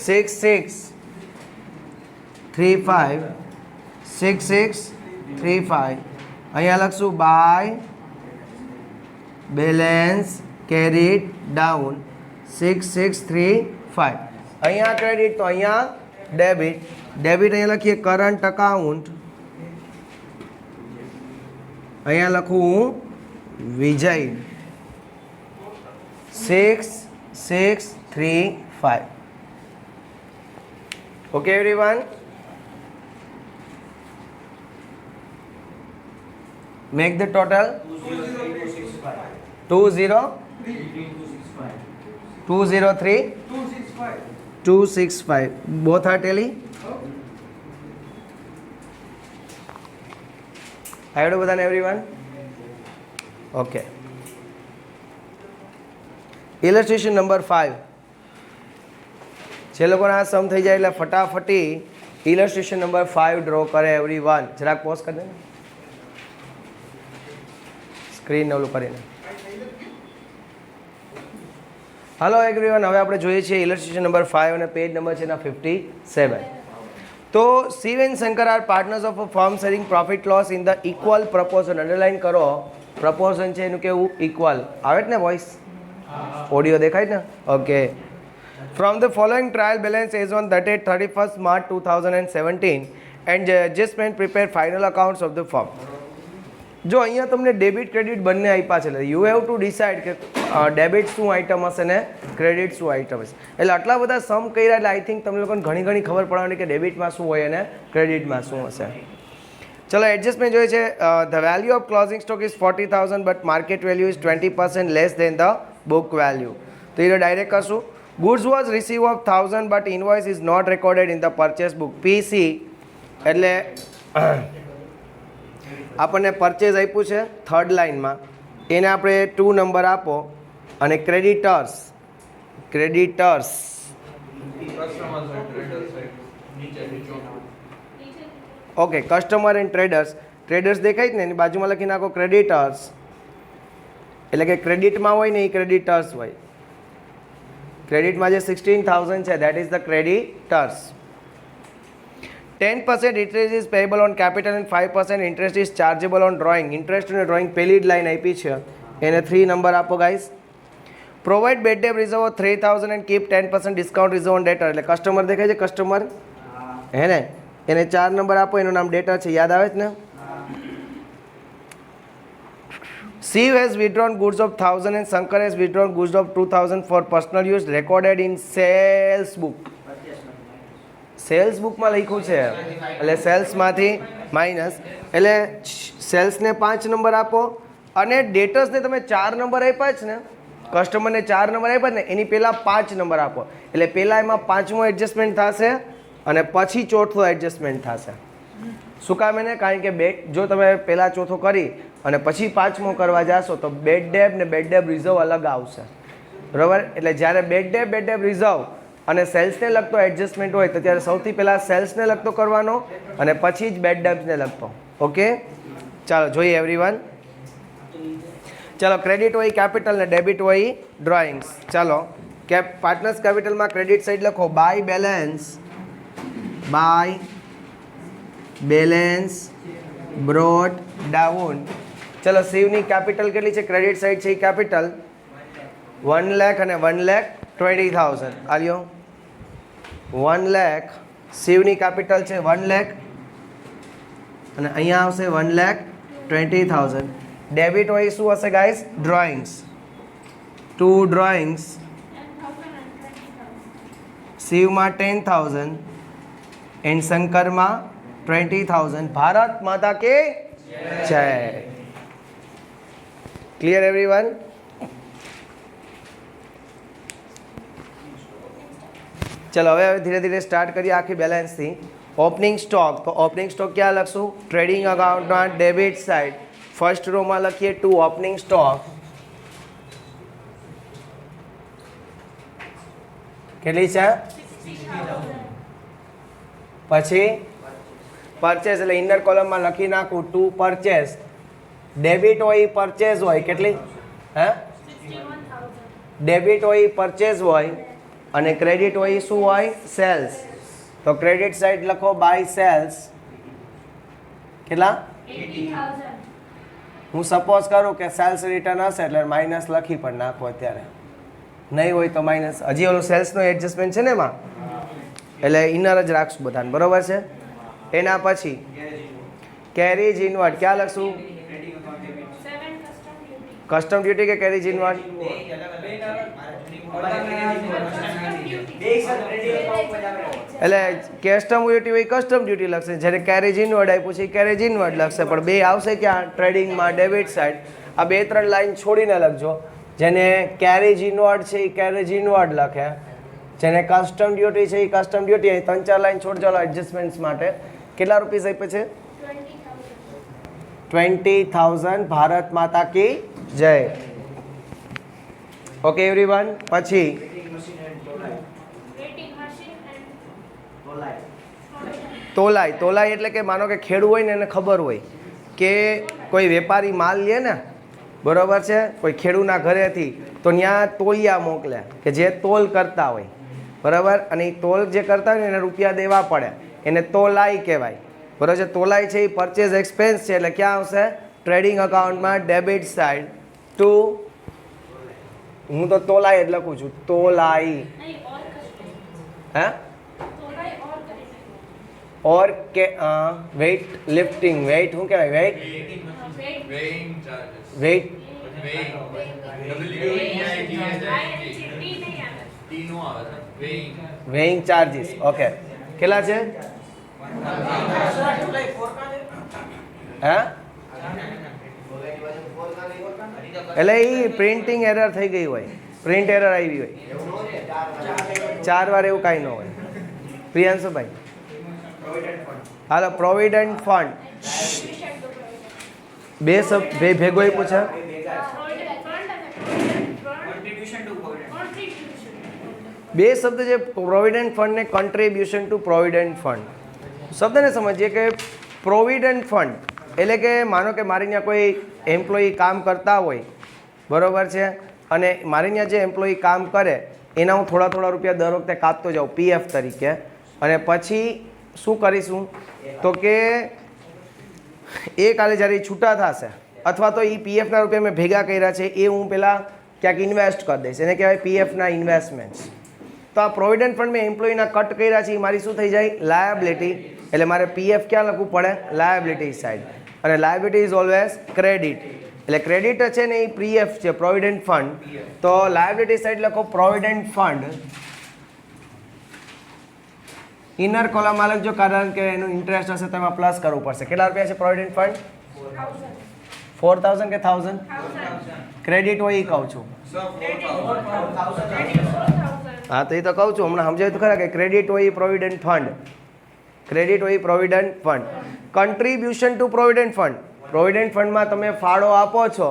6635 6635. અહીંયા લખશું બાય બેલેન્સ કેરીડ ડાઉન 6635. અહીંયા ક્રેડિટ તો અહીંયા ડેબિટ. ડેબિટ અહીંયા લખીએ કરંટ અકાઉન્ટ. અહીંયા લખું વિજય 6635. Okay everyone? Make the total 203 265. Both are tally. આવડે બધાને એવરીવન? ઓકે. ઇલસ્ટ્રેશન નંબર 5. જે લોકોને આ સમ થઈ જાય એટલે ફટાફટી ઇલસ્ટ્રેશન નંબર 5 ડ્રો કરે એવરીવન. જરાક પોઝ કરી દે સ્ક્રીન ઓલું કરીને. હાલો એવરીવન, હવે આપણે જોઈએ છીએ ઇલસ્ટ્રેશન નંબર 5 અને પેજ નંબર છે એના 57. તો Shiv and Shankar are partners of a firm sharing profit loss in the equal proportion. Underline કરો, પ્રપોર્શન છે એનું કેવું? ઇક્વલ. આવે ને વોઇસ? ઓડિયો દેખાય ને? Okay. From the following trial balance as on 31st March 2017 and adjustment prepare final accounts of the firm. જો અહીંયા તમને ડેબિટ ક્રેડિટ બંને આપ્યા છે એટલે યુ હેવ ટુ ડિસાઇડ કે ડેબિટ શું આઇટમ હશે ને ક્રેડિટ શું આઇટમ હશે. એટલે આટલા બધા સમ કર્યા એટલે આઈ થિંક તમને લોકોને ઘણી ખબર પડવાની કે ડેબિટમાં શું હોય અને ક્રેડિટમાં શું હશે. ચલો એડજસ્ટમેન્ટ જોઈએ છે. The value of closing stock is 40,000 but market value is 20% less than the book value. તો એ ડાયરેક્ટ કરશું. Goods was receive of 1,000 but invoice is not recorded in the purchase book. PC એટલે આપણને purchase આપ્યું છે third લાઇનમાં, એને આપણે 2 નંબર આપો અને creditors okay customer and traders દેખાય ને એની બાજુમાં લખી નાખો ક્રેડિટર્સ. એટલે કે ક્રેડિટમાં હોય ને એ ક્રેડિટર્સ હોય. ક્રેડિટમાં જે 16,000 છે that is the creditors. 10% interest is payable on capital and 5% interest is chargeable on drawing. Interest અને drawing પહેલી જ લાઈન આપી છે, એને 3 નંબર આપો guys. Provide bad debt reserve of 3000 and keep 10% discount reserve on debtor. એટલે customer દેખાય છે, કસ્ટમર હે ને, એને 4 નંબર આપો, એનું નામ ડેટર છે, યાદ આવે છે ને. Shiv has withdrawn goods of 1000 and Shankar has withdrawn goods of 2000 for personal use recorded in sales book. Sales બુકમાં લખ્યું છે એટલે સેલ્સમાંથી માઇનસ, એટલે સેલ્સને 5 નંબર આપો અને ડેટર્સને તમે 4 નંબર આપ્યા છે ને, કસ્ટમરને 4 નંબર આપ્યા ને, એની પહેલાં 5 નંબર આપો. એટલે પહેલાં એમાં 5મો એડજસ્ટમેન્ટ થશે અને પછી ચોથો એડજસ્ટમેન્ટ થશે. શું કામ એને? કારણ કે જો તમે પહેલાં ચોથો કરી અને પછી 5મો કરવા જાશો તો બેડ ડેબ ને બેડ ડેબ રિઝર્વ અલગ આવશે, બરાબર. એટલે જ્યારે બેડ ડેબ રિઝર્વ અને સેલ્સને લગતો એડજસ્ટમેન્ટ હોય તો ત્યારે સૌથી પહેલાં સેલ્સને લગતો કરવાનો અને પછી જ બેડ ડેબ્સને લગતો. ઓકે, ચાલો જોઈએ એવરીવન. ચાલો, ક્રેડિટ હોય કેપિટલ ને ડેબિટ હોય ડ્રોઈંગ્સ. ચાલો, પાર્ટનર્સ કેપિટલમાં ક્રેડિટ સાઈડ લખો બાય બેલેન્સ બ્રોટ ડાઉન. ચલો, શિવની કેપિટલ કેટલી છે? ક્રેડિટ સાઈડ છે એ કેપિટલ 1 લાખ અને 1,20,000. આલ્યો 1 લાખ શિવની કેપિટલ છે 1 લાખ અને અહીંયા આવશે 1,20,000. ડેબિટ હોય શું હશે ગાઈસ? ડ્રોઈંગ્સ. 2 ડ્રોઈંગ્સ, શિવમાં 10,000 એન્ડ શંકરમાં 20,000. ભારત માતા કે જય. Clear everyone? ચલો, હવે ધીરે ધીરે સ્ટાર્ટ કરીએ આખી બેલેન્સથી. ઓપનિંગ સ્ટોક, તો ઓપનિંગ સ્ટોક ક્યાં લખશું? ટ્રેડિંગ અકાઉન્ટના ડેબિટ સાઈડ ફર્સ્ટ રોમાં લખીએ 2 ઓપનિંગ સ્ટોક. કેટલી છે? 60,000. પછી પરચેસ, એટલે ઇનર કોલમમાં લખી નાખું 2 પરચેસ. ડેબિટ હોય પરચેસ હોય, કેટલી? હે? 61,000. ડેબિટ હોય પરચેસ હોય અને ક્રેડિટ હોય શું હોય? સેલ્સ. તો ક્રેડિટ સાઈડ લખો બાય સેલ્સ. કેટલા? 80,000. હું સપોઝ કરું કે સેલ્સ રિટર્ન હશે એટલે માઇનસ લખી પણ નાખો અત્યારે, નહીં હોય તો માઇનસ. હજી ઓલું સેલ્સનો એડજસ્ટમેન્ટ છે ને એમાં, એટલે ઇનર જ રાખશું બધાને, બરોબર છે. એના પછી કેરીજ ઇનવર્ડ ક્યાં લખશું? 7 custom duty. કસ્ટમ ડ્યુટી કે કેરીજ ઇનવર્ડ? એટલે કસ્ટમ ડ્યુટી હોય કસ્ટમ ડ્યુટી લખશે, જ્યારે કેરેજ ઇનવર્ડ આપ્યું છે કેરેજ ઇનવર્ડ લખશે. પણ બે આવશે ક્યાં? ટ્રેડિંગમાં ડેબિટ સાઈડ. આ 2-3 લાઈન છોડીને લખજો. જેને કેરેજ ઇનવર્ડ છે એ કેરેજ ઇનવર્ડ લખે, જેને કસ્ટમ ડ્યુટી છે એ કસ્ટમ ડ્યુટી. અહીં 3-4 લાઈન છોડજો એડજસ્ટમેન્ટ્સ માટે. કેટલા રૂપીસ આપ્યા છે? 20,000. ભારત માતા કી જય. Okay everyone. પછી Rating machine and તોલાઈ. તોલાઈ એટલે કે માનો કે ખેડૂત હોય ને એને ખબર હોય કે કોઈ વેપારી માલ લે ને, બરોબર છે, કોઈ ખેડૂતના ઘરેથી, તો ત્યાં તોલિયા મોકલે કે જે તોલ કરતા હોય, બરાબર. અને એ તોલ જે કરતા હોય ને એને રૂપિયા દેવા પડે, એને તોલાઈ કહેવાય, બરાબર છે. તોલાઈ છે એ પરચેઝ એક્સપેન્સ છે, એટલે ક્યાં આવશે? ટ્રેડિંગ અકાઉન્ટમાં ડેબિટ સાઈડ 2. હું તો તોલાઈ જ લખું છું, તોલાઈ. नहीं और custom. હે? तोलाई और करेंगे. ઓર કે વેઇટ લિફ્ટિંગ. વેઇટ શું કહેવાય? Weight Weight. Weight weighing charges. Okay, કેટલા છે? હે? એટલે એ પ્રિન્ટિંગ એરર થઈ ગઈ હોય, પ્રિન્ટ એરર આવી હોય 4 વાર, એવું કાંઈ ન હોય. પ્રિયાંશુભાઈ હાલો. પ્રોવિડન્ટ ફંડ બે ભેગો આપ્યું છે. બે શબ્દ છે, પ્રોવિડન્ટ ફંડ ને કન્ટ્રીબ્યુશન ટુ પ્રોવિડન્ટ ફંડ. શબ્દને સમજીએ કે પ્રોવિડન્ટ ફંડ એટલે કે માનો કે મારી ત્યાં કોઈ એમ્પ્લોયી કામ કરતા હોય, બરોબર છે, અને મારી ત્યાં જે એમ્પ્લોયી કામ કરે એના હું થોડા રૂપિયા દર વખતે કાપતો જાઉં પીએફ તરીકે, અને પછી શું કરીશું તો કે એ કાલે જ્યારે ઈ છૂટા થશે અથવા તો એ પીએફના રૂપિયા મેં ભેગા કર્યા છે એ હું પહેલાં ક્યાંક ઇન્વેસ્ટ કરી દઈશ, એને કહેવાય પીએફના ઇન્વેસ્ટમેન્ટ્સ. તો આ પ્રોવિડન્ટ ફંડ મેં એમ્પ્લોયીના કટ કર્યા છે એ મારી શું થઈ જાય? લાયબિલિટી. એટલે મારે પીએફ ક્યાં લખવું પડે? Liability side. અને લાયબિલિટી ઇઝ ઓલવેઝ ક્રેડિટ. એટલે ક્રેડિટ છે ને એ પીએફ છે, પ્રોવિડન્ટ ફંડ. તો લાયબિલિટી સાઈડ લખો પ્રોવિડન્ટ ફંડ. ઇનર કોલમમાં લખજો કારણ કે એનું ઇન્ટરેસ્ટ હશે તો એમાં પ્લસ કરવું પડશે. કેટલા રૂપિયા છે પ્રોવિડન્ટ ફંડ? 4000 કે 1000? ક્રેડિટ હોય એ કહું છું. હા તો એ તો કહું છું, હમણાં સમજાવ્યું તો ખરા કે ક્રેડિટ હોય એ પ્રોવિડન્ટ ફંડ. ક્રેડિટ હોય provident fund. Contribution to provident fund. Provident ફંડમાં તમે ફાળો આપો છો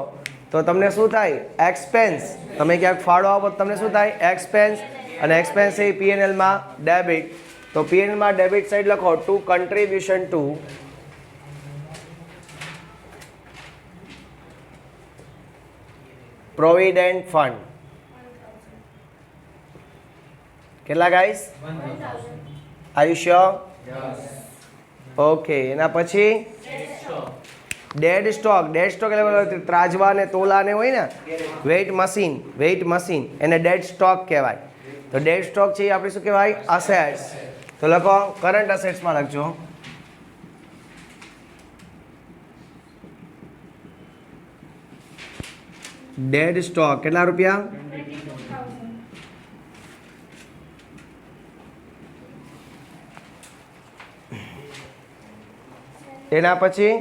તો તમને શું થાય? એક્સપેન્સ. તમે ક્યાંક ફાળો આપો તો તમને શું થાય? એક્સપેન્સ. અને એક્સપેન્સ એ પીએનએલમાં ડેબિટ. તો પીએનએલમાં ડેબિટ સાઈડ લખો to contribution to provident fund. કેટલા guys? Are you sure? Okay. એના પછી ડેડ સ્ટોક. ડેડ સ્ટોક એટલે ત્રાજવા ને તોલા ને હોય ને, વેઇટ મશીન. વેઇટ મશીન એને ડેડ સ્ટોક કહેવાય. તો ડેડ સ્ટોક છે એ આપણે શું કહેવાય? અસેટ્સ. તો લખો કરંટ અસેટ્સમાં લખજો ડેડ સ્ટોક. કેટલા રૂપિયા? એના પછી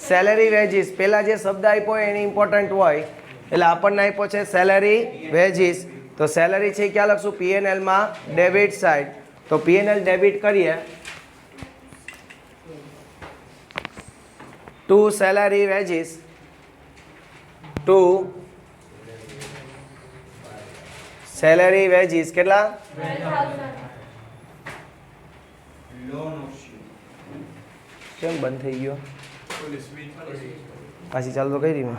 સેલેરી વેજીસ. પહેલાં જે શબ્દ આપ્યો હોય એની ઇમ્પોર્ટન્ટ હોય એટલે આપણને આપ્યો છે સેલેરી વેજીસ. તો સેલેરી છે ક્યાં લખશું? પીએનએલમાં ડેબિટ સાઈડ. તો પીએનએલ ડેબિટ કરીએ to salary wages to salary wages. કેટલા? કેમ બંધ થઈ ગયો? પાછી ચાલુ તો કરી મેં.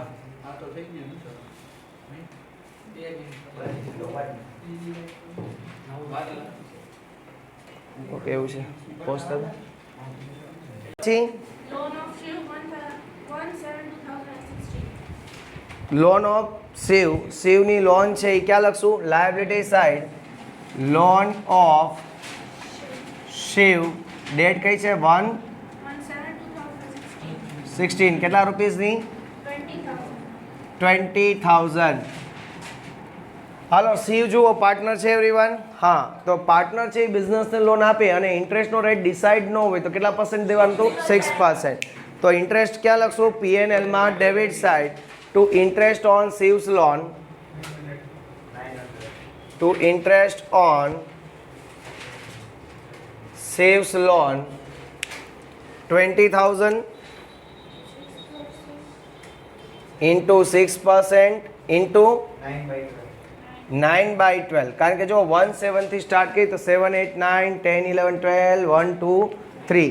ઓકે એવું છે. પોસ્ટ કર. પછી લોન ઓફ શિવ. શિવની લોન છે એ ક્યાં લખશું? Liability side. Loan of Shiv. Debt કઈ છે? 1/16. કેટલા રૂપીસની? 20,000. હાલો શિવ જુઓ પાર્ટનર છે એવરીવન. હા તો પાર્ટનર છે એ બિઝનેસને લોન આપે અને ઇન્ટરેસ્ટનો રેટ ડિસાઇડ ન હોય તો કેટલા પર્સન્ટ દેવાનું હતું? 6%. તો ઇન્ટરેસ્ટ ક્યાં લખશું? પીએનએલમાં debit side to interest on Shiv's loan. To interest on Shiv's loan 20,000 into 6% into 9/12. કારણ કે જો 1/7 થી સ્ટાર્ટ કરી તો 7, 8, 9, 10, 11, 12, 1, 2, 3,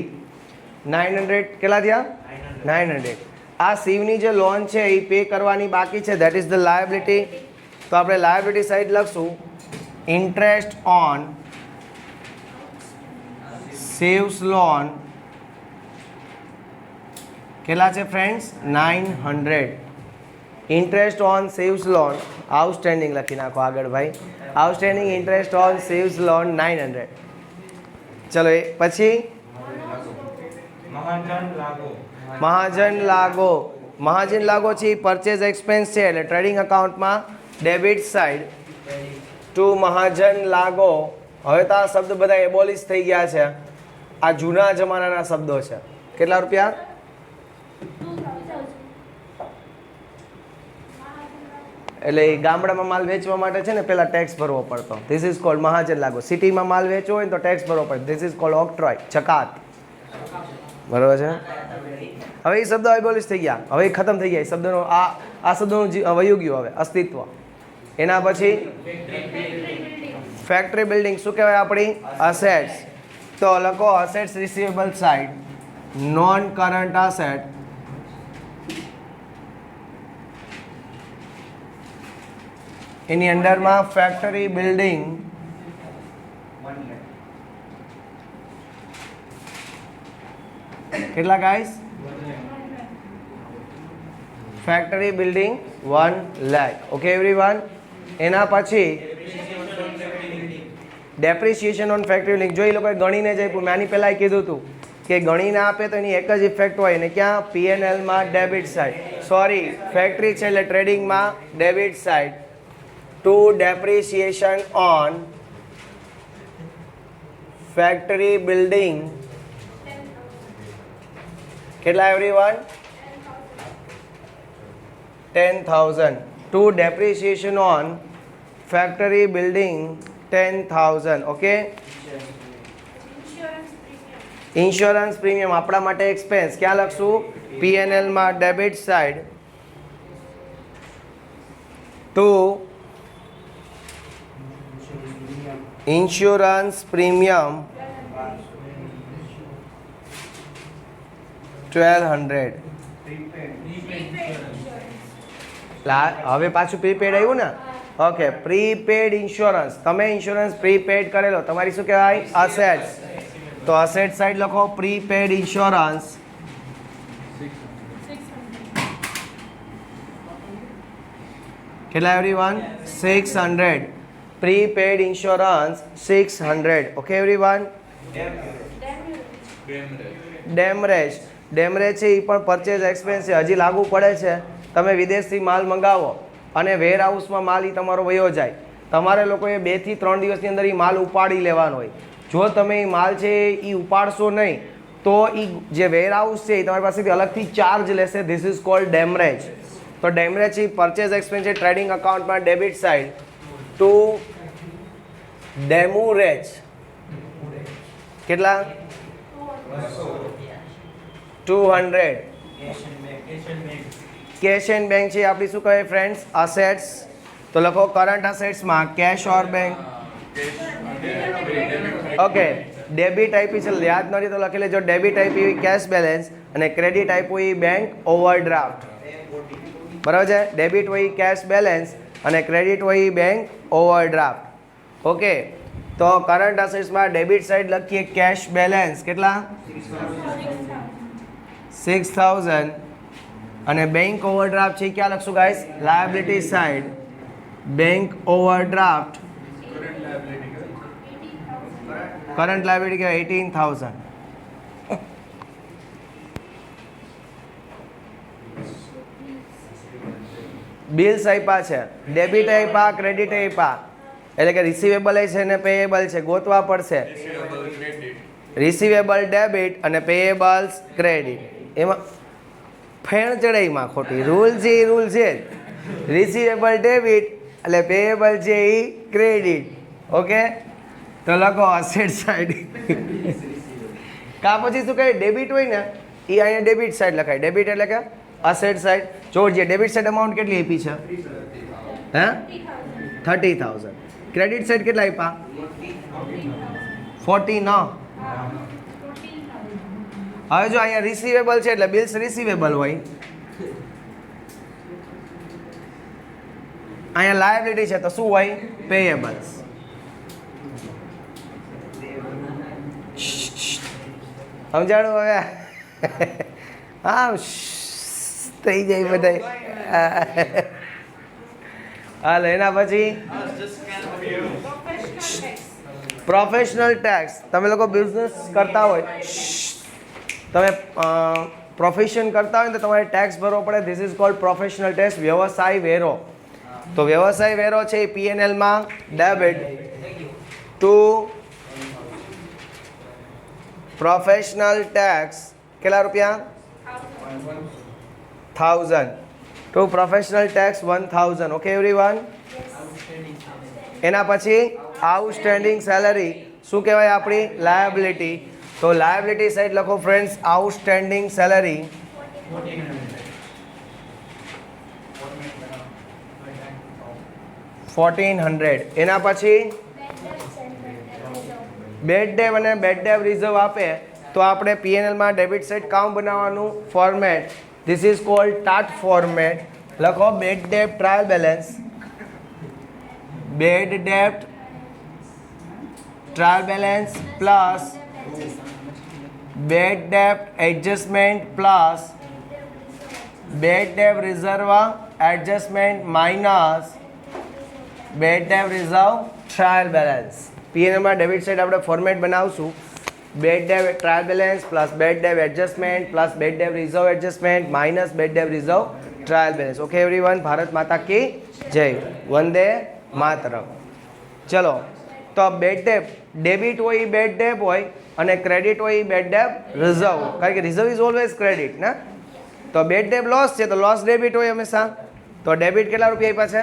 900. કેટલા થયા? 900. આ શિવની જે લોન છે એ પે કરવાની બાકી છે, ધેટ ઇઝ ધ લાયબિલિટી. તો આપણે લાયબિલિટી સાઈડ લખશું ઇન્ટરેસ્ટ ઓન શિવ્સ લોન. કેટલા છે friends? 900. Interest on Shiv's loan outstanding લખી નાખો આગળ ભાઈ. Outstanding interest on Shiv's loan 900. ચલો એ પછી મહાજન લાગો. મહાજન લાગો છે એ પરચેઝ એક્સપેન્સ છે એટલે ટ્રેડિંગ અકાઉન્ટમાં ડેબિટ સાઈડ ટુ મહાજન લાગો. હવે તો આ શબ્દ બધા એબોલિશ થઈ ગયા છે, આ જૂના જમાનાના શબ્દો છે. કેટલા રૂપિયા? એટલે ગામડામાં માલ વેચવા માટે છે ને પહેલાં ટેક્સ ભરવો પડતો. ધીસ ઇઝ કોલ્ડ મહાજન લાગો. સિટીમાં માલ વેચવો હોય ને તો ટેક્સ ભરવો પડે. ધીસ ઇઝ કોલ્ડ ઓક્ટ્રોય, જકાત. બરાબર છે. હવે એ શબ્દો એબોલિશ થઈ ગયા, હવે એ ખતમ થઈ ગયા. એ શબ્દનો આ શબ્દોનું વયું ગયું હવે અસ્તિત્વ. એના પછી ફેક્ટરી બિલ્ડિંગ શું કહેવાય આપણી? અસેટ્સ. તો લખો assets receivable side non current asset. એની અંડરમાં ફેક્ટરી બિલ્ડિંગ કેટલા guys? Factory building 1 lakh. Okay everyone. એના પછી ડેપ્રિસિએશન ઓન ફેક્ટરી બિલ્ડિંગ. જો એ લોકોએ ગણીને જ આપ્યું, મેં આની પહેલાં કીધું હતું કે ગણીને આપે તો એની એક જ ઇફેક્ટ હોય ને ક્યાં? પીએનએલમાં ડેબિટ સાઇડ, સોરી ફેક્ટરી છે એટલે ટ્રેડિંગમાં debit side. To depreciation on factory building કેટલા everyone? 10,000. To depreciation on factory building 10,000. Okay. Insurance premium આપણા માટે એક્સપેન્સ ક્યાં લખશું? પીએનએલમાં debit side. To insurance premium 1200. હવે પાછું પ્રીપેડ આવ્યું ને? Okay, prepaid insurance. તમે ઇન્સ્યોરન્સ પ્રીપેડ કરેલો, તમારી શું કહેવાય? અસેટ્સ. તો અસેટ સાઇડ લખો પ્રીપેડ ઇન્સ્યોરન્સ. કેટલા everyone? 600. Prepaid insurance 600. Okay everyone. Demurrage. Demurrage છે એ પણ પરચેઝ એક્સપેન્સ છે, હજી લાગુ પડે છે. તમે વિદેશથી માલ મંગાવો અને વેર હાઉસમાં માલ એ તમારો વયો જાય, તમારે લોકોએ 2 થી 3 દિવસની અંદર એ માલ ઉપાડી લેવાનો હોય. જો તમે એ માલ છે એ ઉપાડશો નહીં તો એ જે વેર હાઉસ છે એ તમારી પાસેથી અલગથી ચાર્જ લેશે. This is called demurrage. તો ડેમરેજ એ પરચેઝ એક્સપેન્સ છે ટ્રેડિંગ અકાઉન્ટમાં ડેબિટ સાઇડ. ટુ ડેમુરેજ કેટલા? 200. કેશ એન્ડ બેંક છે આપણી શું કહે ફ્રેન્ડ્સ? અસેટ્સ. તો લખો કરંટ અસેટ્સમાં કેશ ઓર બેંક. ઓકે, ડેબિટ આપી છે યાદ નથી તો લખી લેજો. ડેબિટ આપી હોય કેશ બેલેન્સ અને ક્રેડિટ આપ્યું હોય બેંક ઓવરડ્રાફ્ટ. બરાબર છે? ડેબિટ હોય કેશ બેલેન્સ અને ક્રેડિટ હોય બેંક ઓવરડ્રાફ્ટ. ઓકે, તો કરંટ અસેટ્સમાં ડેબિટ સાઇડ લખીએ કેશ બેલેન્સ કેટલા? 6,000. અને બેંક ઓવરડ્રાફ્ટ છે ક્યાં લખશું guys? Liability side. Bank overdraft current liability કે 18,000. બિલ્સ આપ્યા છે, ડેબિટ આપ્યા, ક્રેડિટ આપ્યા, એટલે કે રિસીવેબલ છે ને પેયેબલ છે, ગોતવા પડશે. રિસીવેબલ ડેબિટ અને પેયેબલ્સ ક્રેડિટ. એમાં ફેણ ચડાઈમાં ખોટી રૂલ છે એ રૂલ છે. રિસીવેબલ ડેબિટ એટલે પેયેબલ છે એ ક્રેડિટ. ઓકે, તો લખો અસેટ સાઇડ. કા પછી શું કહે? ડેબિટ હોય ને એ અહીંયા ડેબિટ સાઇડ લખાય. ડેબિટ એટલે કે અસેટ સાઇડ. જોડજે ડેબિટ સાઇડ અમાઉન્ટ કેટલી આપી છે? હે? 30,000. ક્રેડિટ સાઇડ કેટલા આપ્યા? 40 ન. હવે જો અહીંયા રિસીવેબલ છે એટલે બિલ્સ રિસીવેબલ હોય, અહીંયા લાયબિલિટી છે તો શું હોય? પેયેબલ્સ. સમજાણું હવે? હા થઈ જાય બધા. હાલ એના પછી પ્રોફેશનલ ટેક્સ. તમે લોકો બિઝનેસ કરતા હોય, તમે પ્રોફેશન કરતા હોય ને તો તમારે ટેક્સ ભરવો પડે. This is called professional tax. વ્યવસાય વેરો. તો વ્યવસાય વેરો છે એ પીએનએલમાં ડેબિટ. ટુ પ્રોફેશનલ ટેક્સ કેટલા રૂપિયા? 1,000. To professional tax 1,000. Okay everyone. એના પછી આઉટસ્ટેન્ડિંગ સેલરી શું કહેવાય આપણી? લાયબિલિટી. તો લાયબિલિટી સાઇડ લખો ફ્રેન્ડ્સ આઉટસ્ટેન્ડિંગ સેલરી. 1,400. એના પછી બેડ ડેવ અને બેડ ડેવ રિઝર્વ આપે તો આપણે પીએનએલમાં ડેબિટ સાઇડ કામ બનાવવાનું format. This is called tat format. લખો bad debt trial balance. Bad debt trial balance plus bad ડેપ્ટ adjustment plus bad debt reserve adjustment minus bad debt reserve trial balance. પીએનએલમાં debit side આપણે format બનાવશું. Bad debt trial balance plus bad debt adjustment plus bad debt reserve adjustment minus bad debt reserve trial balance. Okay everyone, Bharat Mata કી જય, વંદે માતરમ. ચલો, તો bad debt debit હોય એ bad debt હોય અને ક્રેડિટ હોય એ બેડ ડેપ રિઝર્વ, કારણ કે રિઝર્વ ઇઝ ઓલવેઝ ક્રેડિટ ને. તો બેડ ડેપ લોસ છે તો લોસ ડેબિટ હોય હંમેશા. તો ડેબિટ કેટલા રૂપિયા આપ્યા છે?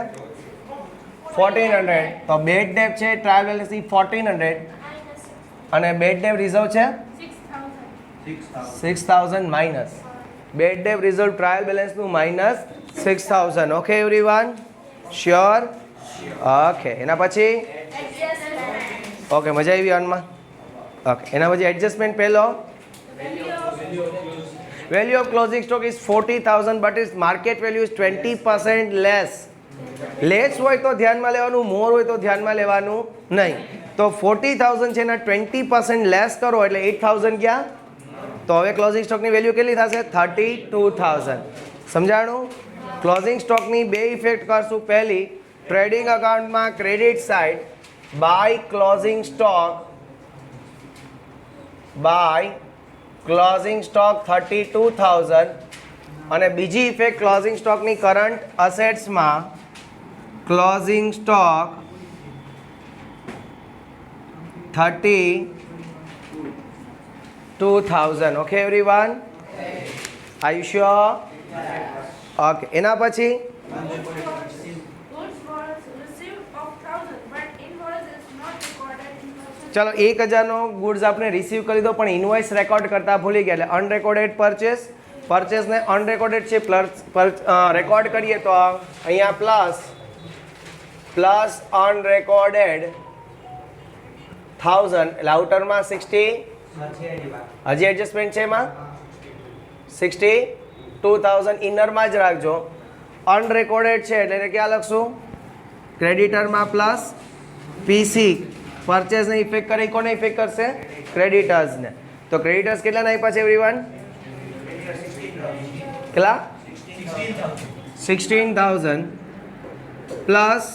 1400. તો બેડ ડેપ છે ટ્રાયલ બેલેન્સ એ 1400 અને બેડ ડેપ રિઝર્વ છે 6000 minus bad debt reserve trial બેલેન્સનું minus 6000. Okay everyone, sure? Okay, એના પછી ઓકે, મજા આવી આનમાં? ઓકે, એના પછી એડજસ્ટમેન્ટ પહેલો value of closing stock is 40,000 but its market value is 20% less. Less હોય તો ધ્યાનમાં લેવાનું, મોર હોય તો ધ્યાનમાં લેવાનું નહીં. તો 40,000 છે એના 20% લેસ કરો એટલે 8,000 ગયા. તો હવે ક્લોઝિંગ સ્ટોકની વેલ્યુ કેટલી થશે? 32,000. સમજાણું? ક્લોઝિંગ સ્ટોકની બે ઇફેક્ટ કરશું. પહેલી, ટ્રેડિંગ અકાઉન્ટમાં credit side by closing stock 32,000 અને બીજી ઇફેક્ટ ક્લોઝિંગ સ્ટોકની કરંટ અસેટ્સમાં closing stock 32,000. Okay everyone, are you sure? Okay, એના પછી ચલો 1,000નો ગુડ્સ આપણે રિસીવ કરી દો પણ ઇનવોઇસ રેકોર્ડ કરતા ભૂલી ગયા એટલે અનરેકોર્ડેડ પરચેસને અનરેકોર્ડેડ છે રેકોર્ડ કરીએ તો અહીંયા પ્લસ અનરેકોર્ડેડ 1000 એટલે આઉટરમાં 60 હજી એડજસ્ટમેન્ટ છે એમાં 62,000 ઇનરમાં જ રાખજો. અનરેકોર્ડેડ છે એટલે એને ક્યાં લખશું? ક્રેડિટરમાં પ્લસ પીસી પરચેસને ઇફેક્ટ કરે, કોને ઇફેક્ટ કરશે? ક્રેડિટર્સને. તો ક્રેડિટર્સ કેટલાના આપ્યા છે એવરીવન? કેટલા? 16,000 પ્લસ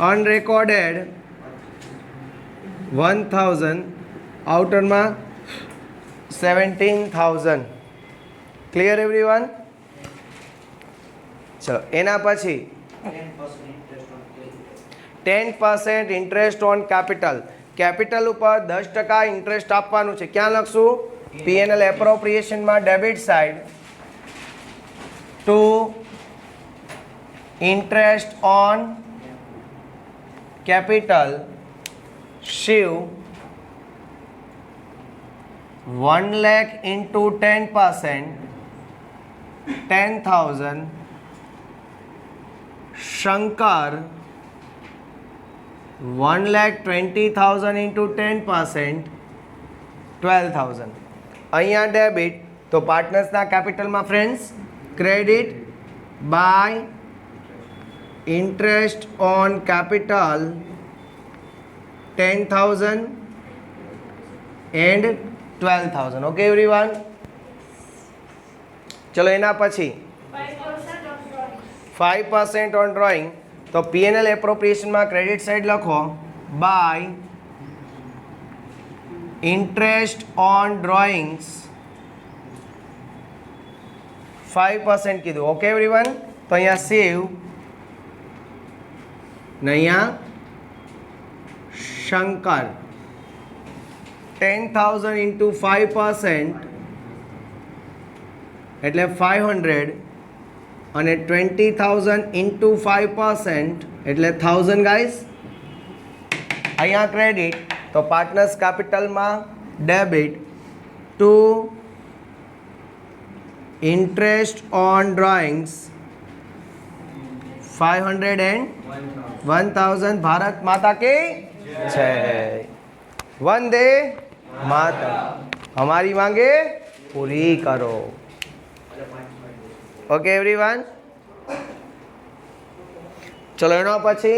અનરેકોર્ડેડ 1,000 આઉટરમાં 17,000. Clear everyone? ચલો, એના પછી 10% ઇન્ટરેસ્ટ ઓન કેપિટલ. કેપિટલ ઉપર 10% ઇન્ટરેસ્ટ આપવાનું છે. ક્યાં લખશું? પીએનએલ એપ્રોપ્રિએશનમાં debit side to interest on capital Shiv 1 lakh into 10%, 10,000. Shankar 1,20,000 into 10%, 12,000. અહીંયા ડેબિટ તો પાર્ટનર્સના કેપિટલમાં friends credit by interest on capital 10,000 and 12,000. Okay everyone, ચલો એના પછી 5% ઓન ડ્રોઈંગ. તો પીએનએલ એપ્રોપ્રિએશનમાં ક્રેડિટ સાઇડ લખો બાય ઇન્ટરેસ્ટ ઓન ડ્રોઈંગ્સ 5% કીધું. ઓકે એવરીવન, તો અહીંયા સેવ ને અહીંયા શંકર 10,000 into 5% એટલે 500 અને 20,000 into 5% એટલે 1,000 ગાઈસ. અહીંયા ક્રેડિટ તો પાર્ટનર્સ કેપિટલમાં debit to interest on drawings 500 and 1,000. Bharat Mata કી જય, વંદે માતરમ. हमारी मांगे पूरी करो. ओके एवरीवन, चलो एना પછી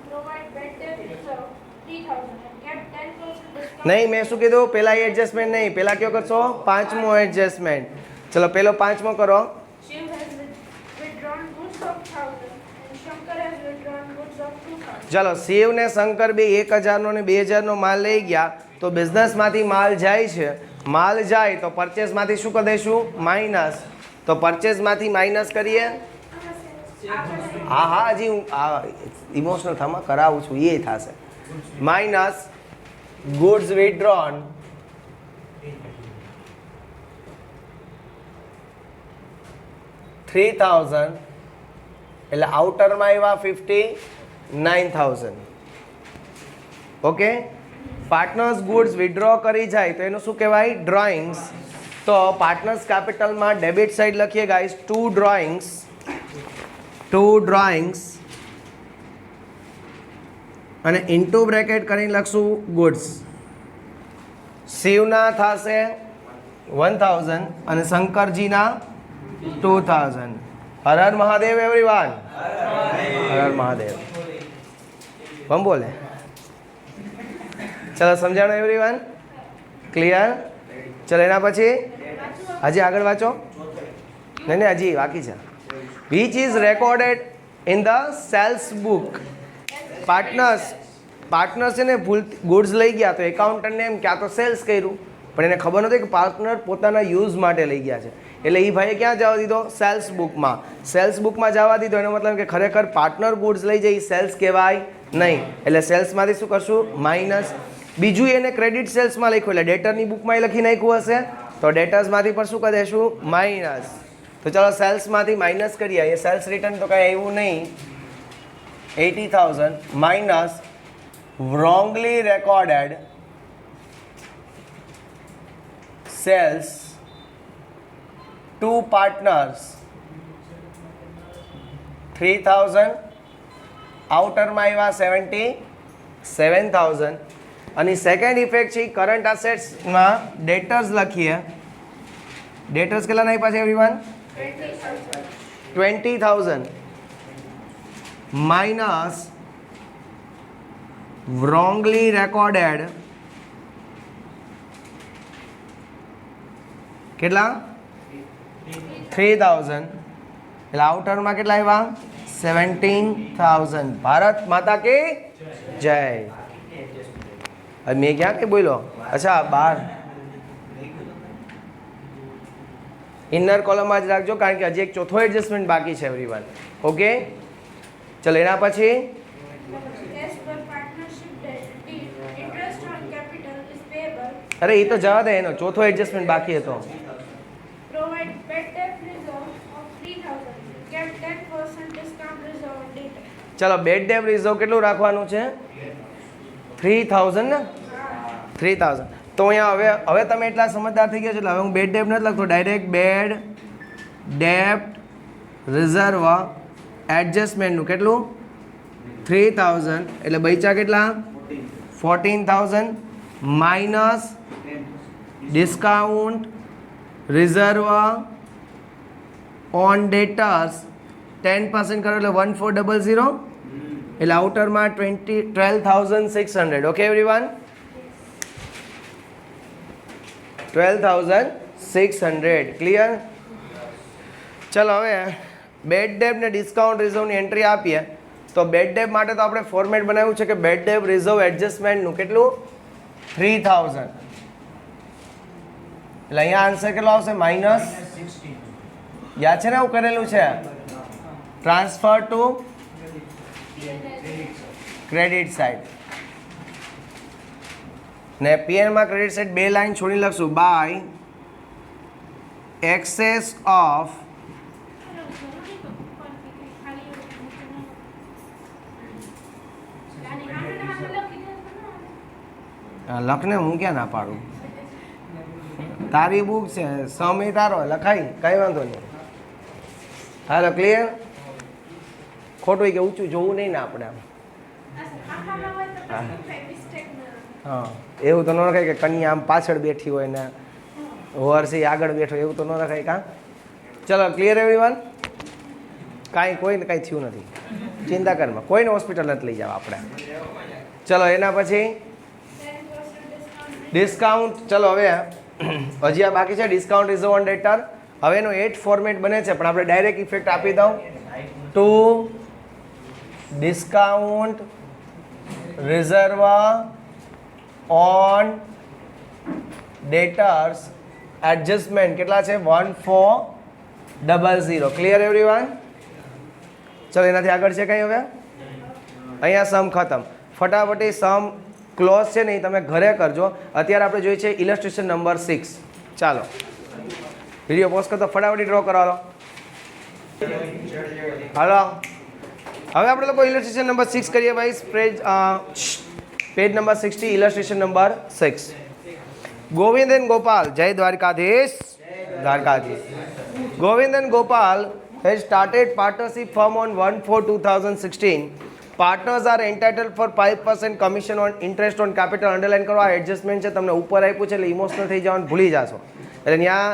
provide bed debt reserve 3,000 and kept 10% discount નહીં, મેં શું કીધું? પહેલાં એડજસ્ટમેન્ટ નહીં, પહેલાં કયો કરશો? પાંચમો એડજસ્ટમેન્ટ. ચલો પહેલો પાંચમો કરો. Shiv has withdrawn goods of 1000 and Shankar has withdrawn goods of 2000. ચલો શિવ ને શંકર બે 1000નો ને 2000નો માલ લઈ ગયા, તો બિઝનેસમાંથી માલ જાય છે. માલ જાય તો પરચેસમાંથી શું કરી દઈશું? માઇનસ. તો પરચેસમાંથી માઇનસ કરીએ. હા હજી હું ઇમોશનલ થામાં કરાવું છું, એ થશે. માઇનસ ગુડ્સ વિથડ્રોન $3000, એટલે આઉટરમાં આવ્યા 59,000. ઓકે, પાર્ટનર્સ ગુડ્સ વિથડ્રો કરી જાય તો એનું શું કહેવાય? ડ્રોઈંગ્સ. તો પાર્ટનર્સ કેપિટલમાં ડેબિટ સાઈડ લખીએ ગાઈસ, ટુ ડ્રોઈંગ્સ અને ઇન્ટુ બ્રેકેટ કરીને લખશું ગુડ્સ. શિવના થશે 1000 અને શંકરજીના 2000. હર હર મહાદેવ એવરીવન. હર હર મહાદેવ. બમ બોલે. ચલો સમજાણો એવરીવન? ક્લિયર? ચલો એના પછી હજી આગળ વાંચો. નહીં હજી બાકી છે. Which is recorded in the sales book. Partners છે ને ભૂલ ગુડ્સ લઈ ગયા તો એકાઉન્ટન્ટને એમ ક્યાં તો સેલ્સ કર્યું, પણ એને ખબર નહોતી કે પાર્ટનર પોતાના યુઝ માટે લઈ ગયા છે. એટલે એ ભાઈએ ક્યાં જવા દીધો? સેલ્સ બુકમાં. સેલ્સ બુકમાં જવા દીધો એનો મતલબ કે ખરેખર પાર્ટનર ગુડ્સ લઈ જાય સેલ્સ કહેવાય નહીં. એટલે સેલ્સમાંથી શું કરશું? માઇનસ. બીજું એને ક્રેડિટ સેલ્સમાં લખ્યું, એટલે ડેટરની બુકમાં લખી નાખ્યું હશે તો ડેટર્સમાંથી પણ શું કરી દઈશું? માઇનસ. તો ચાલો સેલ્સમાંથી માઇનસ કરીએ. એ સેલ્સ રિટર્ન તો કાંઈ આવ્યું નહીં. 80,000 minus wrongly recorded sales to partners 3,000, આઉટરમાં આવ્યા 77,000. અને સેકન્ડ ઇફેક્ટ છે કરંટ અસેટ્સમાં ડેટર્સ લખીએ. ડેટર્સ કેટલા આપ્યા છે એવરીવન? 20,000 minus wrongly recorded કેટલા? 3,000. એટલે આઉટરમાં કેટલા આવ્યા? 17,000. ભારત માતા કી જય. મેં ક્યાં કે બોલ્યો? અચ્છા બાર ઇનર કોલમમાં જ રાખજો, કારણ કે હજી એક ચોથો એડજસ્ટમેન્ટ બાકી છે એવરીવન. ઓકે, ચલો એના પછી As per partnership deed, interest on capital is payable. અરે એ તો જવા દે, એનો ચોથો એડજસ્ટમેન્ટ બાકી હતો. Provide bad debt reserve of 3,000. Get 10% discount reserve on data. ચલો બેડ ડેબ રિઝર્વ કેટલું રાખવાનું છે? 3,000 ને? 3,000. તો અહીંયા હવે તમે એટલા સમજદાર થઈ ગયા છો એટલે હવે હું બેડ ડેબ નથી લખતો, ડાયરેક્ટ બેડ ડેપ્ટ રિઝર્વ એડજસ્ટમેન્ટનું કેટલું? 3,000. એટલે બૈચા કેટલા? 14,000 માઇનસ ડિસ્કાઉન્ટ રિઝર્વ ઓન ડેટર્સ 10% કરો એટલે 1400. એટલે આઉટરમાં 12,600. Okay everyone, 12,600. ક્લિયર? ચલો હવે બેડ ડેબ ને ડિસ્કાઉન્ટ રિઝર્વની એન્ટ્રી આપીએ. તો બેડ ડેબ માટે તો આપણે ફોર્મેટ બનાવ્યું છે કે બેડ ડેબ રિઝર્વ એડજસ્ટમેન્ટનું કેટલું? 3,000. એટલે અહીંયા આન્સર કેટલો આવશે? માઇનસ. યાદ છે ને એવું કરેલું છે? Transfer two credit side. ને પીએનમાં ક્રેડિટ સાઇડ બે લાઈન છોડી લખશું. બાય એક્સેસ ઓફ લખને હું ક્યાં ના પાડું? તારી બુક છે, સમય તારો, લખાય, કઈ વાંધો નહીં. હાલો ક્લિયર? ખોટું કે ઊંચું જોવું નહીં ને આપણે આમ. હા, એવું તો ન રખાય કે કન્યા આમ પાછળ બેઠી હોય ને વરસી આગળ બેઠો, એવું તો ન રખાય કાં? ચલો ક્લિયર એવરીવન? કાંઈ કોઈને કાંઈ થયું નથી, ચિંતા કરમાં. કોઈને હોસ્પિટલ નથી લઈ જાવ આપણે. ચલો એના પછી 10% discount ડિસ્કાઉન્ટ, ચલો હવે હજી આ બાકી છે ડિસ્કાઉન્ટ રિઝર્વ ઓન ડેટર. હવે એનો 8 ફોર્મેટ બને છે, પણ આપણે ડાયરેક્ટ ઇફેક્ટ આપી દઉં to discount reserve on debtors adjustment કેટલા છે 1400. Clear everyone? ચલો એનાથી આગળ છે કંઈ હવે? અહીંયા સમ ખતમ. ફટાફટી સમ ક્લોઝ છે ને એ તમે ઘરે કરજો. અત્યારે આપણે જોઈએ છે ઇલસ્ટ્રેશન નંબર 6. ચાલો વિડીયો પોઝ કરતો ફટાફટી ડ્રો કરવાનો. હાલો હવે આપણે લોકો ઇલસ્ટ્રેશન નંબર 6 કરીએ ભાઈ. Page number 60 illustration number 6. Govind and Gopal, જય Dwarkadhish. Dwarkadhish. Govind and Gopal has started partnership firm on 1/4/2016. Partners are entitled for 5% commission on interest on capital. Underline કરો, આ એડજસ્ટમેન્ટ છે, તમને ઉપર આપ્યું છે એટલે ઇમોશનલ થઈ જવાનું ભૂલી જશો. એટલે ત્યાં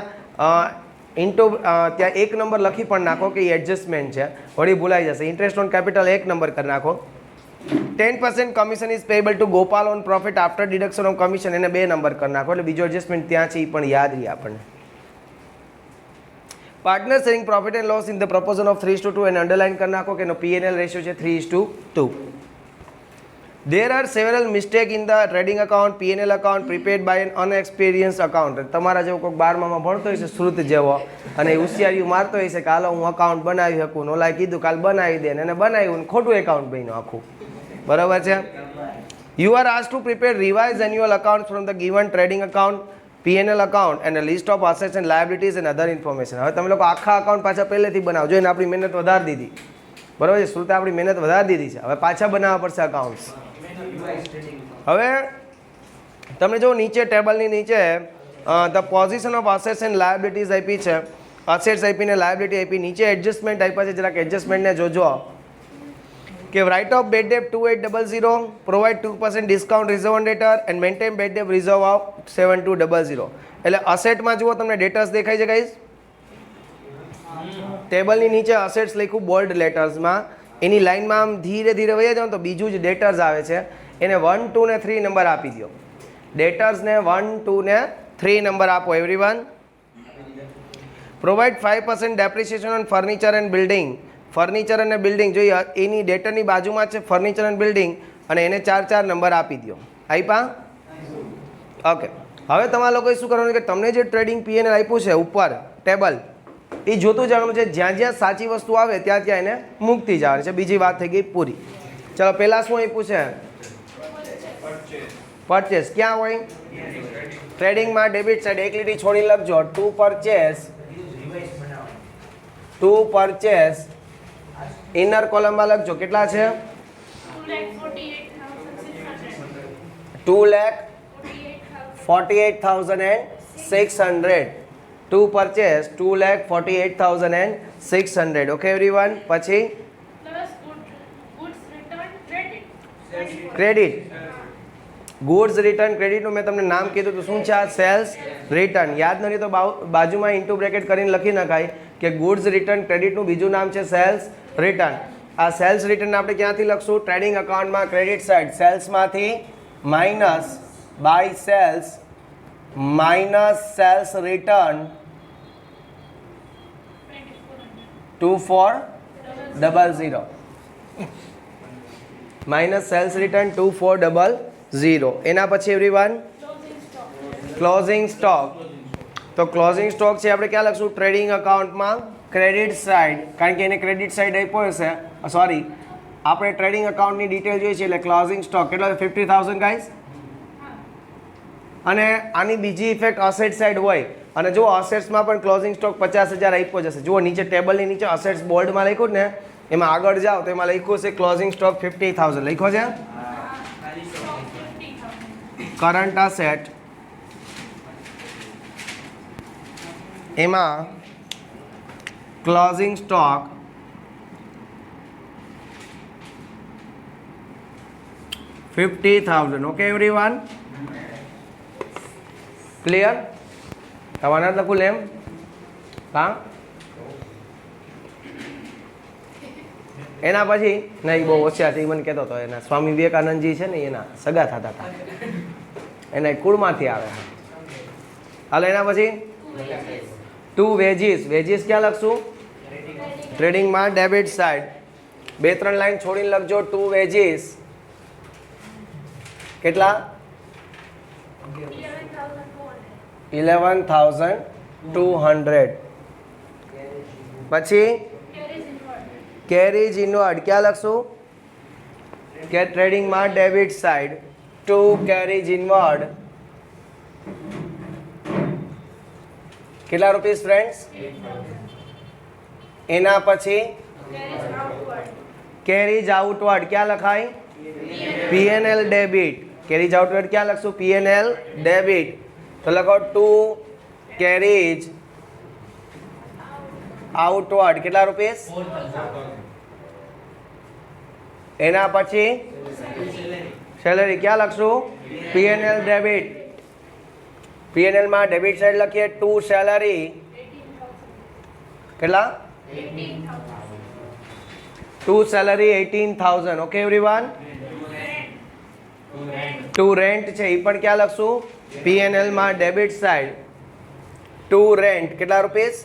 ત્યાં 1 નંબર લખી પણ નાખો કે એ એડજસ્ટમેન્ટ છે, વળી ભૂલાઈ જશે. ઇન્ટરેસ્ટ ઓન કેપિટલ 1 નંબર કરી નાખો. 10% commission is payable to Gopal on profit after deduction of commission, એને 2 નંબર કરી નાખો. એટલે બીજો એડજસ્ટમેન્ટ ત્યાં છે એ પણ યાદ રહી આપણને. Partner sharing profit and loss in the proposal of 3:2 એને અંડરલાઈન કરી નાખો કે એનો P&L રેશિયો છે 3:2. There are several mistakes in the trading account, P&L account prepared by an unexperienced accountant. તમારા જેવો કોઈક 12માં ભણતો હોય છે શ્રુત જેવો અને હોશિયારીઓ મારતો હોય છે કે હાલો હું અકાઉન્ટ બનાવી શકું, ઓલાએ કીધું કાલ બનાવી દે ને એને બનાવ્યું ખોટું એકાઉન્ટ બન્યું આખું. બરાબર છે? You are asked to prepare revised annual accounts from the given trading account, P&L account and a list of assets and liabilities and other information. હવે તમે લોકો આખા અકાઉન્ટ પાછા પહેલેથી બનાવજો. એને આપણી મહેનત વધારી દીધી. બરાબર છે? શ્રુતે આપણી મહેનત વધારી દીધી છે. હવે પાછા બનાવવા પડશે અકાઉન્ટ્સ. હવે તમે જો નીચે ટેબલની નીચે the position of assets and liabilities આપી છે. અસેટ્સ આપીને લાયબિલિટી આપી, નીચે એડજસ્ટમેન્ટ આપ્યા છે. જરાક એડજસ્ટમેન્ટને જોજો કે write off bad debt 2800, provide 2% discount reserve on debtor and maintain bad debt reserve of 7200. એટલે અસેટમાં જુઓ તમને ડેટર્સ દેખાય છે ગાઈઝ. ટેબલની નીચે અસેટ્સ લખ્યું બોલ્ડ લેટર્સમાં. એની લાઇનમાં આમ ધીરે ધીરે વહી જાઓ તો બીજું જ ડેટર્સ આવે છે, એને 1, 2 ને 3 નંબર આપી દો. ડેટર્સને 1, 2 ને 3 નંબર આપો everyone. Provide 5% depreciation on furniture and building. Furniture અને બિલ્ડિંગ જોઈએ એની ડેટરની બાજુમાં છે ફર્નિચર એન્ડ બિલ્ડિંગ અને એને 4 નંબર આપી દો. આપ્યા? ઓકે. હવે તમારા લોકોએ શું કરવાનું કે તમને જે ટ્રેડિંગ P&L આપ્યું છે ઉપર ટેબલ એ જોતું જવાનું છે. જ્યાં જ્યાં સાચી વસ્તુ આવે ત્યાં ત્યાં એને મૂકતી જવાની છે. બીજી વાત થઈ ગઈ પૂરી. ચલો પહેલાં શું આપ્યું છે? પરચેસ. ક્યાં હોય? ટ્રેડિંગમાં ડેબિટ સાઈડ એક લીટી છોડી લખજો. ટુ પરચેસ ઇનર કોલમમાં લખજો. કેટલા છે? 2,48,600. To purchase 2,48,600. Okay everyone. પછી ક્રેડિટ. ગુડ્સ રિટર્ન ક્રેડિટનું મેં તમને નામ કીધું તો શું છે? આ સેલ્સ રિટર્ન. યાદ નથી તો બાજુમાં ઇન્ટુ બ્રેકેટ કરીને લખી નખાય કે ગુડ્સ રિટર્ન ક્રેડિટનું બીજું નામ છે સેલ્સ રિટર્ન. આ સેલ્સ રિટર્ન આપણે ક્યાંથી લખશું? ટ્રેડિંગ અકાઉન્ટમાં ક્રેડિટ સાઇડ સેલ્સમાંથી minus by sales minus sales return 2400 minus sales return 2400. એના પછી એવરીવન ક્લોઝિંગ સ્ટોક. તો ક્લોઝિંગ સ્ટોક છે આપણે ક્યાં લખશું? ટ્રેડિંગ અકાઉન્ટમાં ક્રેડિટ સાઇડ, કારણ કે એને ક્રેડિટ સાઇડ આપ્યો હશે. સોરી, આપણે ટ્રેડિંગ અકાઉન્ટની ડિટેલ જોઈએ છે એટલે ક્લોઝિંગ સ્ટોક કેટલો? 50,000 ગાઈઝ. અને આની બીજી ઇફેક્ટ અસેટ સાઇડ હોય અને જો અસેટ્સમાં પણ ક્લોઝિંગ સ્ટોક 50,000 આપ્યો જશે. જુઓ નીચે ટેબલની નીચે અસેટ્સ બોર્ડમાં લખ્યું ને એમાં આગળ જાઓ તો એમાં લખ્યું છે ક્લોઝિંગ સ્ટોક 50,000 લખ્યો છે. કરંટ અસેટ એમાં closing stock 50,000. Okay everyone, clear? તમારા લખું એમ? હા. એના પછી નહીં બહુ હોશિયાર મને કહેતો હતો એના સ્વામી વિવેકાનંદજી છે ને એના સગા થતા હતા. એના કુળમાંથી આવે. હાલો એના પછી ટુ વેજીસ. વેજીસ ક્યાં લખશું? ટ્રેડિંગમાં ડેબિટ સાઈડ. 2-3 લાઈન છોડીને લખજો. ટુ વેજીસ કેટલા? 11,200. પછી કેરીજ ઇનવર્ડ ક્યાં લખશું? કે ટ્રેડિંગમાં ડેબિટ સાઈડ ટુ કેરીજ ઇનવર્ડ કેટલા રૂપીસ ફ્રેન્ડ્સ? એના પછી કેરીજ આઉટવર્ડ ક્યાં લખાય? P&L debit. કેરીજ આઉટવર્ડ ક્યાં લખશું? PNL debit. તો લખો ટુ કેરીજ આઉટવર્ડ કેટલા રૂપીસ? એના પછી સેલેરી ક્યાં લખશું? PNL debit. પીએનએલ માં ડેબિટ સાઈડ લખીએ ટુ સેલરી કેટલા? To salary 18,000. Okay everyone. To rent છે એ પણ ક્યાં લખશું? પીએનએલ માં ડેબિટ સાઈડ ટુ રેન્ટ કેટલા રૂપીસ?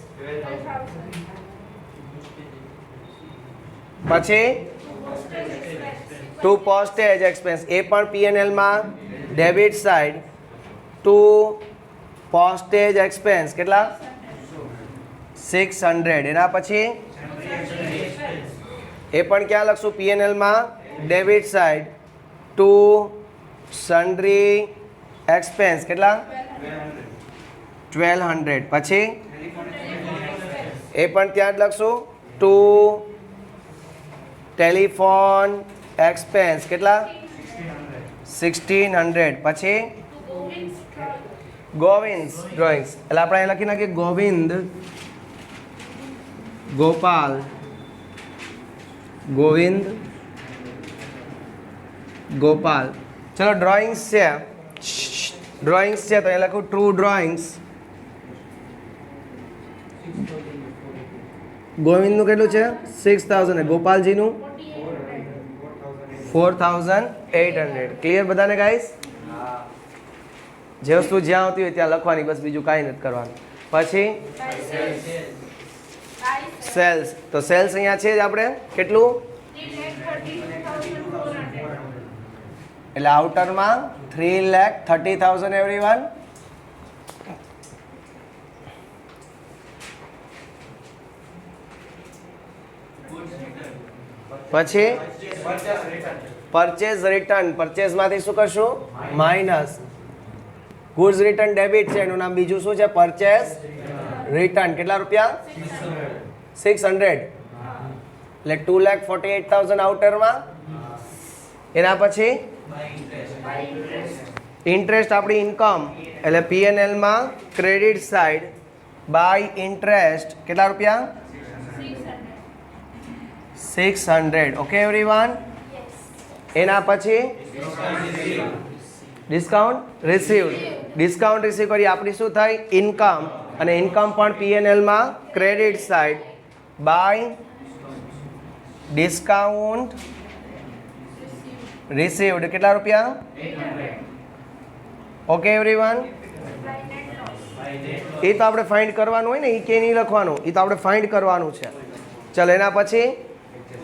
પછી ટુ પોસ્ટેજ એક્સપેન્સ એ પણ પીએનએલ માં debit side to postage expense કેટલા? 600. એના પછી એ પણ ક્યાં લખશું? પીએનએલ માં ડેબિટ સાઈડ ટુ સન્ડ્રી એક્સપેન્સ કેટલા? 1200. પછી એ પણ ત્યાં જ લખશું ટુ ટેલિફોન એક્સપેન્સ કેટલા? 1600. પછી ગોવિંદ ડ્રોઈંગ્સ એટલે આપણે અહીં લખી નાખીએ ગોવિંદ ગોપાલ ગોવિંદ ગોપાલ. ચલો ડ્રોઈંગ્સ છે. ડ્રોઈંગ્સ છે તો અહીં લખું ટ્રુ ડ્રોઈંગ્સ. ગોવિંદનું કેટલું છે? 6,000. ગોપાલજીનું 4,800. ક્લિયર બધાને ગાઈસ? જે વસ્તુ જ્યાં આવતી હોય ત્યાં લખવાની, બસ બીજું કાંઈ નથી કરવાનું. પછી સેલ્સ. તો સેલ્સ અહીંયા છે જ આપણે કેટલું? એટલે આઉટરમાં 3,30,000 એવરીવન. પછી પરચેઝ રિટર્ન. પરચેઝમાંથી શું કરશું? માઇનસ. ગુડ્સ રિટર્ન ડેબિટ છે એનું નામ બીજું શું છે? Purchase return. કેટલા રૂપિયા? 600. એટલે 2,48,000 આઉટરમાં. એના પછી ઇન્ટરેસ્ટ આપણી ઇન્કમ એટલે PNL credit side by interest કેટલા રૂપિયા? 600. Okay everyone. એના પછી ડિસ્કાઉન્ટ રિસીવ્ડ. ડિસ્કાઉન્ટ રિસીવ કરી આપણી શું થાય? ઇન્કમ. અને ઇન્કમ પણ પીએનએલમાં credit side by discount received કેટલા રૂપિયા? Okay everyone. એ તો આપણે ફાઇન્ડ કરવાનું હોય ને, એ કે નહીં લખવાનું, એ તો આપણે ફાઇન્ડ કરવાનું છે. ચાલો એના પછી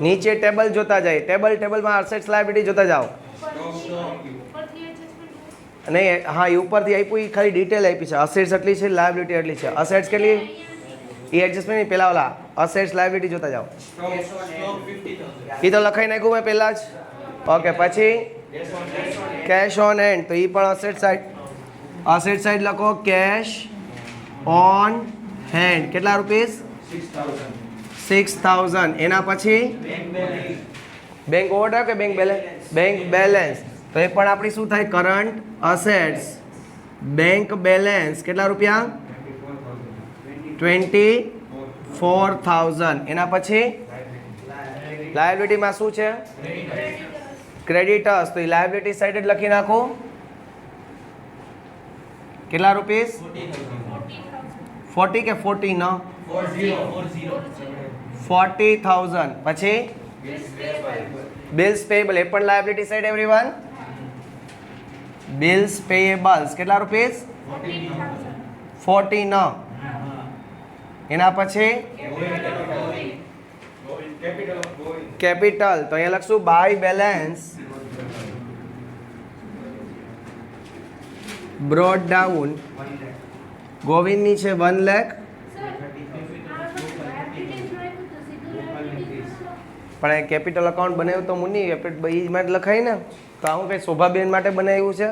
નીચે ટેબલ જોતા જાય. ટેબલમાં અસેટ્સ લાયબિલિટી જોતા જાઓ. નહીં હા એ ઉપરથી આપ્યું, એ ખાલી ડિટેલ આપી છે. અસેટ્સ એટલી છે, લાયબિલિટી એટલી છે. અસેટ્સ કેટલી? એ એડજસ્ટમેન્ટ નહીં, પહેલાં ઓલા અસેટ્સ લાયબિલિટી જોતા જાઓ. એ તો લખાઈ નાખ્યું મેં પહેલાં જ. ઓકે પછી કેશ ઓન હેન્ડ. તો એ પણ અસેટ સાઈડ. અસેટ સાઈડ લખો કેશ ઓન હેન્ડ કેટલા રૂપીસ? 6,000. એના પછી બેંક ઓવરડ્રાફ્ટ કે બેંક બેલેન્સ? Bank balance. તો એ પણ આપણી શું થાય? કરંટ અસેટ્સ બેંક બેલેન્સ કેટલા રૂપિયા? 24,000. એના પછી લાયબિલિટીમાં શું છે? ક્રેડિટર્સ. તો એ લાયબિલિટી સાઈડ જ લખી નાખો. કેટલા રૂપીસ? 40 કે 40 ન? 40,000. પછી બિલ્સ પેએબલ એ પણ liability side everyone. Bills payables કેટલા રૂપીસ 14,000. 40 ન એના પછી કેપિટલ તો અહીંયા લખશું બાય બેલેન્સ બ્રોડ ડાઉન ગોવિંદની છે 1 લાખ Sir, liabilities નાખ્યું તો સીધું liabilities માં. પણ એ કેપિટલ અકાઉન્ટ બનાવ્યું તો મુન્ની એ માટે લખાય ને તો આવું કંઈ શોભાબેન માટે બનાવ્યું છે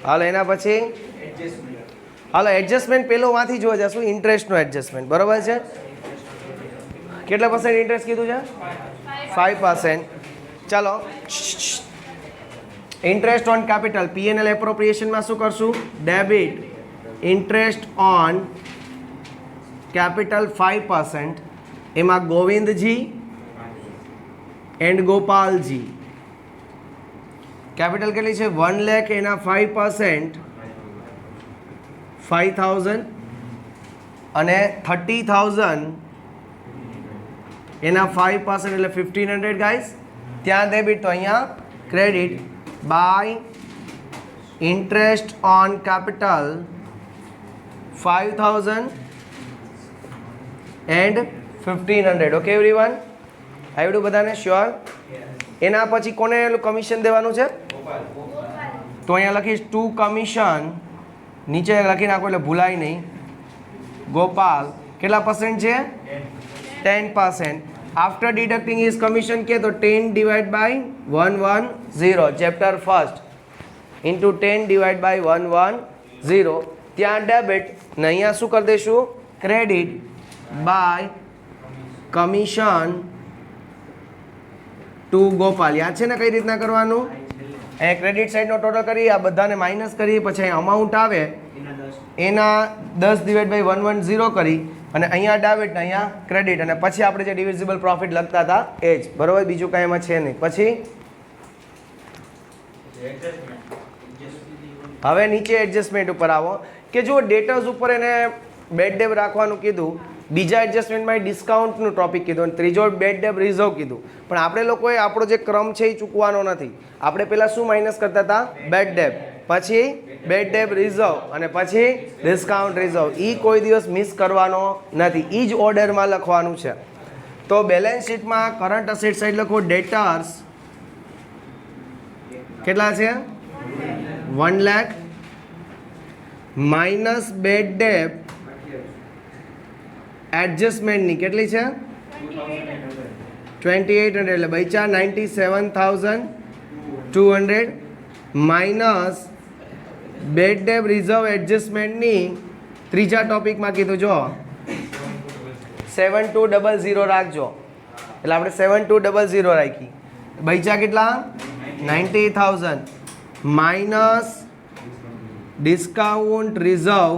હાલો એના પછી હાલો એડજસ્ટમેન્ટ પેલો વાંથી જોવા જશું ઇન્ટરેસ્ટનું એડજસ્ટમેન્ટ બરોબર છે કેટલા પર્સન્ટ ઇન્ટરેસ્ટ કીધું છે 5%. ચાલો ઇન્ટરેસ્ટ ઓન કેપિટલ પીએનએલ એપ્રોપ્રિએશનમાં શું કરશું ડેબિટ ઇન્ટરેસ્ટ ઓન કેપિટલ 5% એમાં ગોવિંદજી એન્ડ ગોપાલજી કેપિટલ કેટલી છે 1 લાખ એના 5% 5,000 અને 30,000 એના 5% એટલે 1,500 ગાઈસ ત્યાં ડેબિટ તો અહીંયા credit by interest on capital 5,000 and 1,500 okay everyone આવડું બધાને શ્યોર એના પછી કોને કમિશન દેવાનું છે તો અહીંયા લખીશ ટુ કમિશન નીચે લખી નાખો એટલે ભૂલાય નહીં ગોપાલ કેટલા પર્સન્ટ છે 10%. આફ્ટર ડિડક્ટિંગ ઇઝ કમિશન કે તો 10 divide by 110 chapter first into 10 divide by 110 ત્યાં ડેબિટ ને અહીંયા શું કરી દઈશું credit by commission to Gopal યાદ છે ને કઈ રીતના કરવાનું એ ક્રેડિટ સાઇડનો ટોટલ કરી આ બધાને માઇનસ કરી પછી અમાઉન્ટ આવે એના 10 ડિવાઇડ બાય 110 કરી અને અહીંયા ડેબિટ ને અહીંયા ક્રેડિટ અને પછી આપણે જે ડિવિઝિબલ પ્રોફિટ લખતા હતા એ જ બરોબર બીજું કાંઈ એમાં છે નહીં પછી હવે નીચે એડજસ્ટમેન્ટ ઉપર આવો કે જો ડેટર્સ ઉપર એને બેડ ડેબ રાખવાનું કીધું બીજા એડજસ્ટમેન્ટમાં ડિસ્કાઉન્ટનું ટોપિક કીધું અને ત્રીજો બેડ ડેબ રિઝર્વ કીધું પણ આપણે લોકોએ આપણો જે ક્રમ છે એ ચૂકવાનો નથી આપણે પહેલાં શું માઇનસ કરતા હતા બેડ ડેબ પછી બેડ ડેબ રિઝર્વ અને પછી ડિસ્કાઉન્ટ રિઝર્વ એ કોઈ દિવસ મિસ કરવાનો નથી એ જ ઓર્ડરમાં લખવાનું છે તો બેલેન્સ શીટમાં કરંટ અસેટ સાઈડ લખો ડેટર્સ કેટલા છે 1 લાખ માઇનસ બેડ ડેબ એડજસ્ટમેન્ટની કેટલી છે 2800 એટલે બચ્યા 97,200 માઇનસ બેડ ડેબ રિઝર્વ એડજસ્ટમેન્ટની ત્રીજા ટોપિકમાં કીધું જો 7200 રાખજો એટલે આપણે 7200 રાખી બચ્યા કેટલા 90,000 minus discount reserve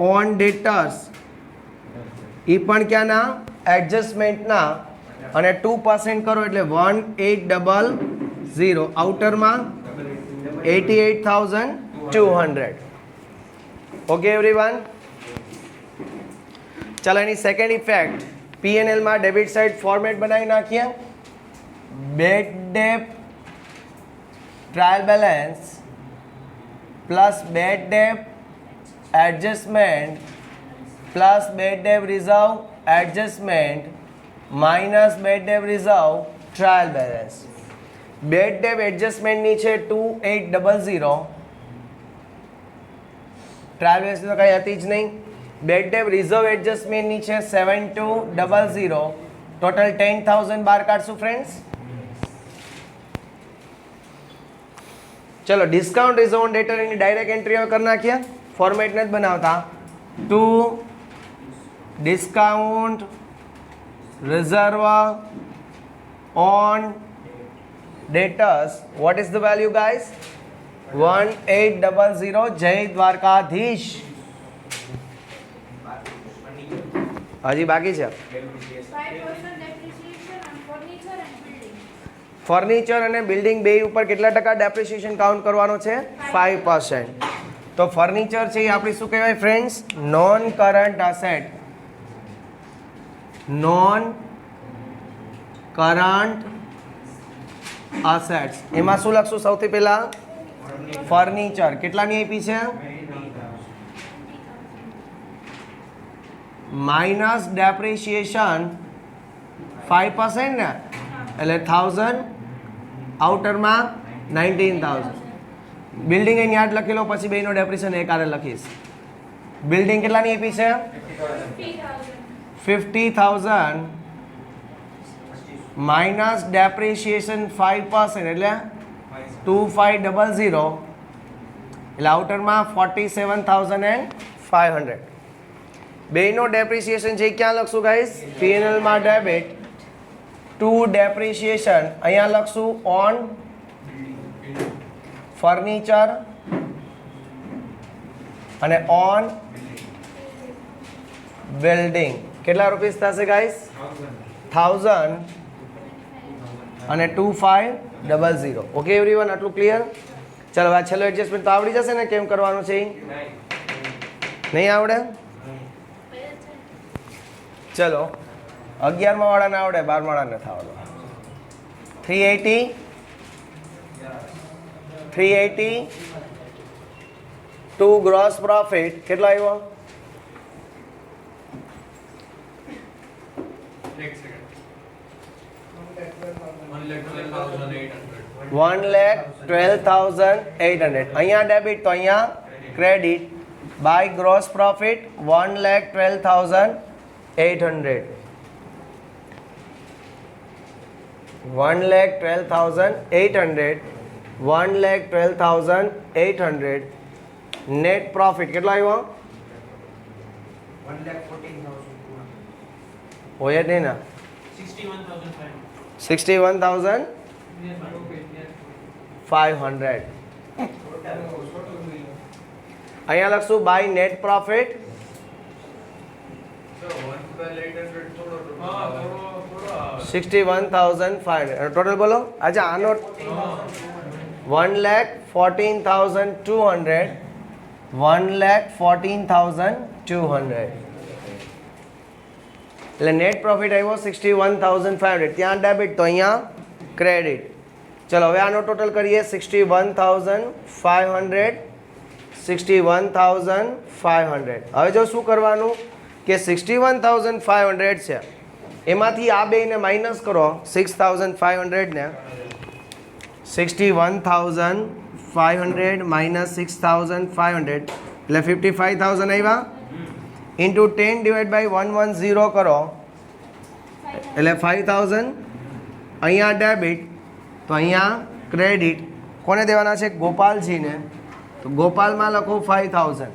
on debtors એ પણ ક્યાંના એડજસ્ટમેન્ટના અને 2% કરો એટલે 1800 આઉટરમાં 88,200 ઓકે એવરીવન ચાલો એની સેકન્ડ ઇફેક્ટ પીએનએલમાં ડેબિટ સાઇડ ફોર્મેટ બનાવી નાખીએ bad debt trial balance plus bad debt adjustment plus bad debt reserve adjustment minus bad debt reserve trial balance bad debt એડજસ્ટમેન્ટની છે 2800 ટ્રાયલ બેલેન્સ તો કંઈ હતી જ નહીં બેડ ડેબ રિઝર્વ એડજસ્ટમેન્ટની છે 7200 ટોટલ 10,000 બાર કાઢશું ફ્રેન્ડ્સ ચલો ડિસ્કાઉન્ટ રિઝર્વ ઓન ડેટર એની ડાયરેક્ટ એન્ટ્રી હવે કરી નાખીએ ફોર્મેટ નથી બનાવતા to discount reserve on debtors what is the value guys 1800 જય દ્વારકાધીશ હજી બાકી છે 5% depreciation on furniture and building. Furniture અને બિલ્ડિંગ બે ઉપર કેટલા ટકા ડેપ્રિસિએશન કાઉન્ટ કરવાનો છે 5%. તો ફર્નિચર છે એ આપણી શું કહેવાય friends non current asset non current assets. એમાં શું લખશું સૌથી પહેલા? ફર્નિચર. કેટલાની આપી છે? માઇનસ ડેપ્રિસિએશન 5% ને, એટલે 1000, આઉટરમાં 19,000. બિલ્ડિંગ અહીં યાદ લખી લો, પછી બેનો ડેપ્રિસિએશન એક આરે લખીશ. બિલ્ડિંગ કેટલાની આપી છે? 50,000 માઇનસ ડેપ્રિસિએશન 5% એટલે 2500, એટલે આઉટરમાં 47,500. બેનો ડેપ્રિસિએશન છે ક્યાં લખશું ગાઈસ? P&L માં ડેબિટ ટુ ડેપ્રિસિએશન, અહીંયા લખશું ઓન ફર્નિચર અને ઓન બિલ્ડિંગ. કેટલા રૂપીસ થશે ગાઈસ? 1000 અને 2500. ઓકે એવરીવન, આટલું ક્લિયર? ચાલો આ છેલ્લો એડજસ્ટમેન્ટ તો આવડી જશે ને કેમ કરવાનું છે? નહીં આવડે? ચલો 11મા વાળાને આવડે, 12મા વાળાને નથી આવડે. 380 ટુ ગ્રોસ પ્રોફિટ કેટલો આવ્યો? 1,12,800. અહીંયા ડેબિટ તો અહીંયા credit. By gross profit 1,12,800. 1,12,800. 1,12,800. Net profit કેટલો આવ્યો? 1,14,000. હોય જ નહીં ને? 61,500. અહીંયા લખશું બાય નેટ પ્રોફિટ 61,500. ટોટલ બોલો. અચ્છા આનો 1,14,200. 1,14,200. એટલે નેટ પ્રોફિટ આવ્યો 61,500. ત્યાં ડેબિટ તો અહીંયા ક્રેડિટ. ચલો હવે આનો ટોટલ કરીએ. 61,500. 61,500. હવે જો શું કરવાનું કે 61,500 છે, એમાંથી આ બેને માઇનસ કરો. 6,500 ને 61,500 માઇનસ 6,500 એટલે 55,000 આવ્યા. ઇન્ટુ 10 ડિવાઈડ બાય 110 કરો એટલે 5,000. અહીંયા ડેબિટ તો અહીંયા ક્રેડિટ. કોને દેવાના છે? ગોપાલજીને. તો ગોપાલમાં લખો 5,000.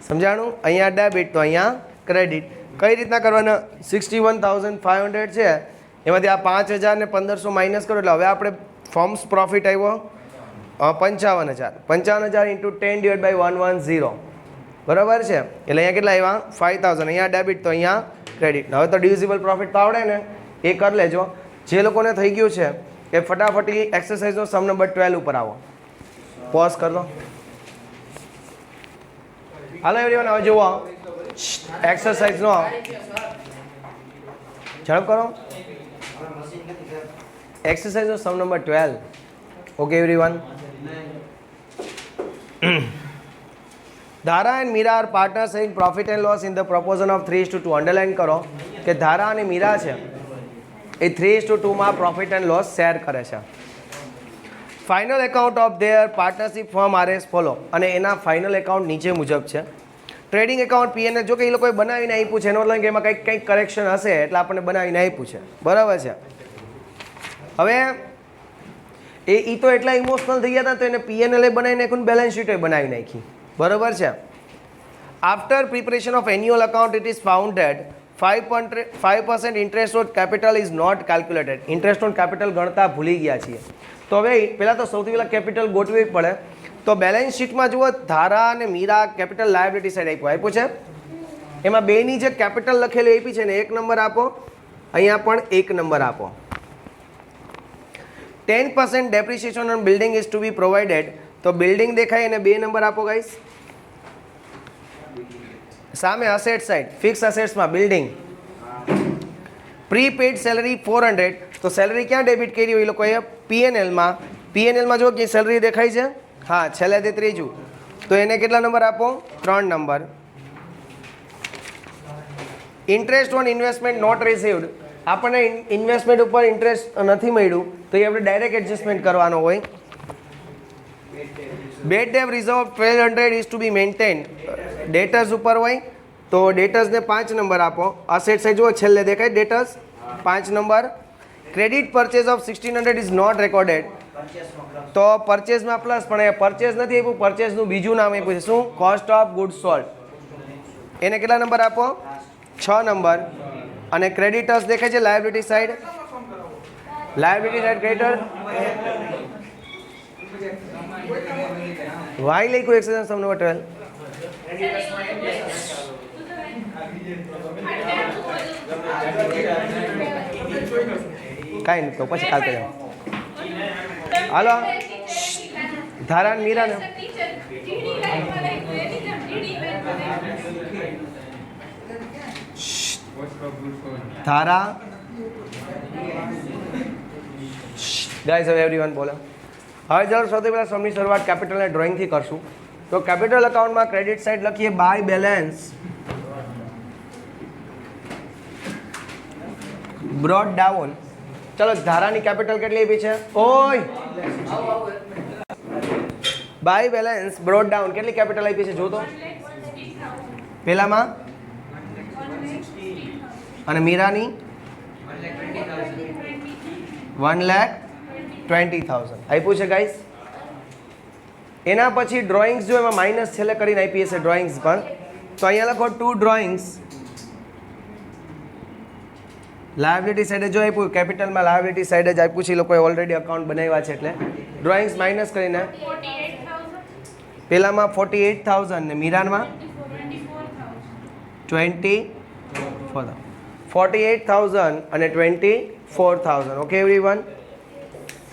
સમજાણું? અહીંયા ડેબિટ તો અહીંયા ક્રેડિટ. કઈ રીતના કરવાના? 61,500 છે, એમાંથી આ 5,000 ને 1,500 માઇનસ કરો એટલે હવે આપણે ફોર્મ્સ પ્રોફિટ આવ્યો 55,000. 55,000 ઇન્ટુ 10 ડિવાઈડ બાય 110. બરાબર છે? એટલે અહીંયા કેટલા આવ્યા? 5,000. અહીંયા ડેબિટ તો અહીંયા ક્રેડિટ. હવે તો ડિવિઝિબલ પ્રોફિટ તો આવડે ને, એ કરી લેજો. જે લોકોને થઈ ગયું છે એ ફટાફટી એક્સરસાઇઝનો સમ નંબર 12 ઉપર આવો. પોઝ કરી દો. હાલો એવરીવન, હવે જુઓ એક્સરસાઇઝનો ઝડપ કરો. એક્સરસાઇઝનો sum number 12. Okay everyone. Dhara and Meera are partners in profit and loss in the proportion of 3:2. Underline કરો કે ધારા અને મીરા છે એ 3:2 માં પ્રોફિટ એન્ડ લોસ શેર કરે છે. Final account of their partnership firm are as follow. અને એના ફાઇનલ એકાઉન્ટ નીચે મુજબ છે. ટ્રેડિંગ એકાઉન્ટ પીએનએલ, જો કે એ લોકોએ બનાવીને આપ્યું છે, એનો મતલબ કે એમાં કંઈક કરેક્શન હશે એટલે આપણને બનાવીને આપ્યું છે. બરાબર છે? હવે એ તો એટલા ઇમોશનલ થઈ ગયા હતા તો એને પીએનએલ બનાવી નાખ્યું, બેલેન્સ શીટે બનાવી નાખી. બરાબર છે? After preparation of annual account it is founded 5% interest on capital is not calculated. Interest on capital ગણતા ભૂલી ગયા છીએ. તો હવે પહેલાં તો સૌથી પહેલાં કેપિટલ ગોઠવવી પડે. તો બેલેન્સ શીટમાં જુઓ, ધારા અને મીરા કેપિટલ લાયબિલિટી સાઈડ આપ્યું છે. એમાં બેની જે કેપિટલ લખેલી આપી છે ને 1 નંબર આપો, અહીંયા પણ 1 નંબર આપો. 10% depreciation on building is to be provided. તો બિલ્ડિંગ દેખાય અને 2 નંબર આપો ગાઈસ. સામે અસેટ સાઈડ ફિક્સ અસેટ્સમાં બિલ્ડિંગ. Prepaid salary 400. તો સેલરી ક્યાં ડેબિટ કરી હોય એ લોકોએ પીએનએલમાં. પીએનએલમાં જો કે સેલરી દેખાય છે, હા છેલ્લેથી ત્રીજું, તો એને કેટલા નંબર આપો? 3 number. Interest on investment not received, આપણને ઇન્વેસ્ટમેન્ટ ઉપર ઇન્ટરેસ્ટ નથી મળ્યું તો એ આપણે ડાયરેક્ટ એડજસ્ટમેન્ટ કરવાનો હોય. Bad debt reserve 1200 is to be maintain, debtors ઉપર હોય તો ડેટર્સને 5 નંબર આપો. અસેટ સાઇડ જુઓ છેલ્લે દેખાય debtors 5 number. Credit purchase of 1600 is not recorded, તો પરચેઝમાં પ્લસ પણ એ પરચેઝ નથી આપ્યું, પરચેઝનું બીજું નામ આપ્યું છે શું? Cost of goods sold. એને કેટલા નંબર આપો? 6 નંબર. અને ક્રેડિટર્સ દેખાય છે liability side, liability side creditor વાય લખ્યું એક્સરસાઇઝ સમ નંબર 12. કાંઈ નહીં તો પછી કાલ કરી હાલો ધારા મીરા ને ધારા ગાઈઝ હવે એવરીવન બોલો. હવે ચાલો સૌથી પહેલાં સમની શરૂઆત કેપિટલના ડ્રોઈંગથી કરશું. તો કેપિટલ અકાઉન્ટમાં ક્રેડિટ સાઇડ લખીએ બાય બેલેન્સ બ્રોડ ડાઉન. ચલો ધારાની કેપિટલ કેટલી આપી છે? ઓય બાય બેલેન્સ બ્રોડ ડાઉન કેટલી કેપિટલ આપી છે જો તો પહેલામાં, અને મીરાની 1,20,000 આપ્યું છે ગાઈસ. એના પછી ડ્રોઈંગ્સ જો એમાં માઇનસ છેલ્લે કરીને આપી હશે ડ્રોઈંગ્સ પણ, તો અહીંયા લખો 2 ડ્રોઈંગ્સ. લાયબિલિટી સાઈડે જો આપ્યું કેપિટલમાં લાયબિલિટી સાઈડે જ આપ્યું છે, એ લોકોએ ઓલરેડી અકાઉન્ટ બનાવ્યા છે એટલે ડ્રોઈંગ્સ માઇનસ કરીને પહેલામાં 48,000 ને મીરાનમાં 48,000 અને 24,000. Okay everyone.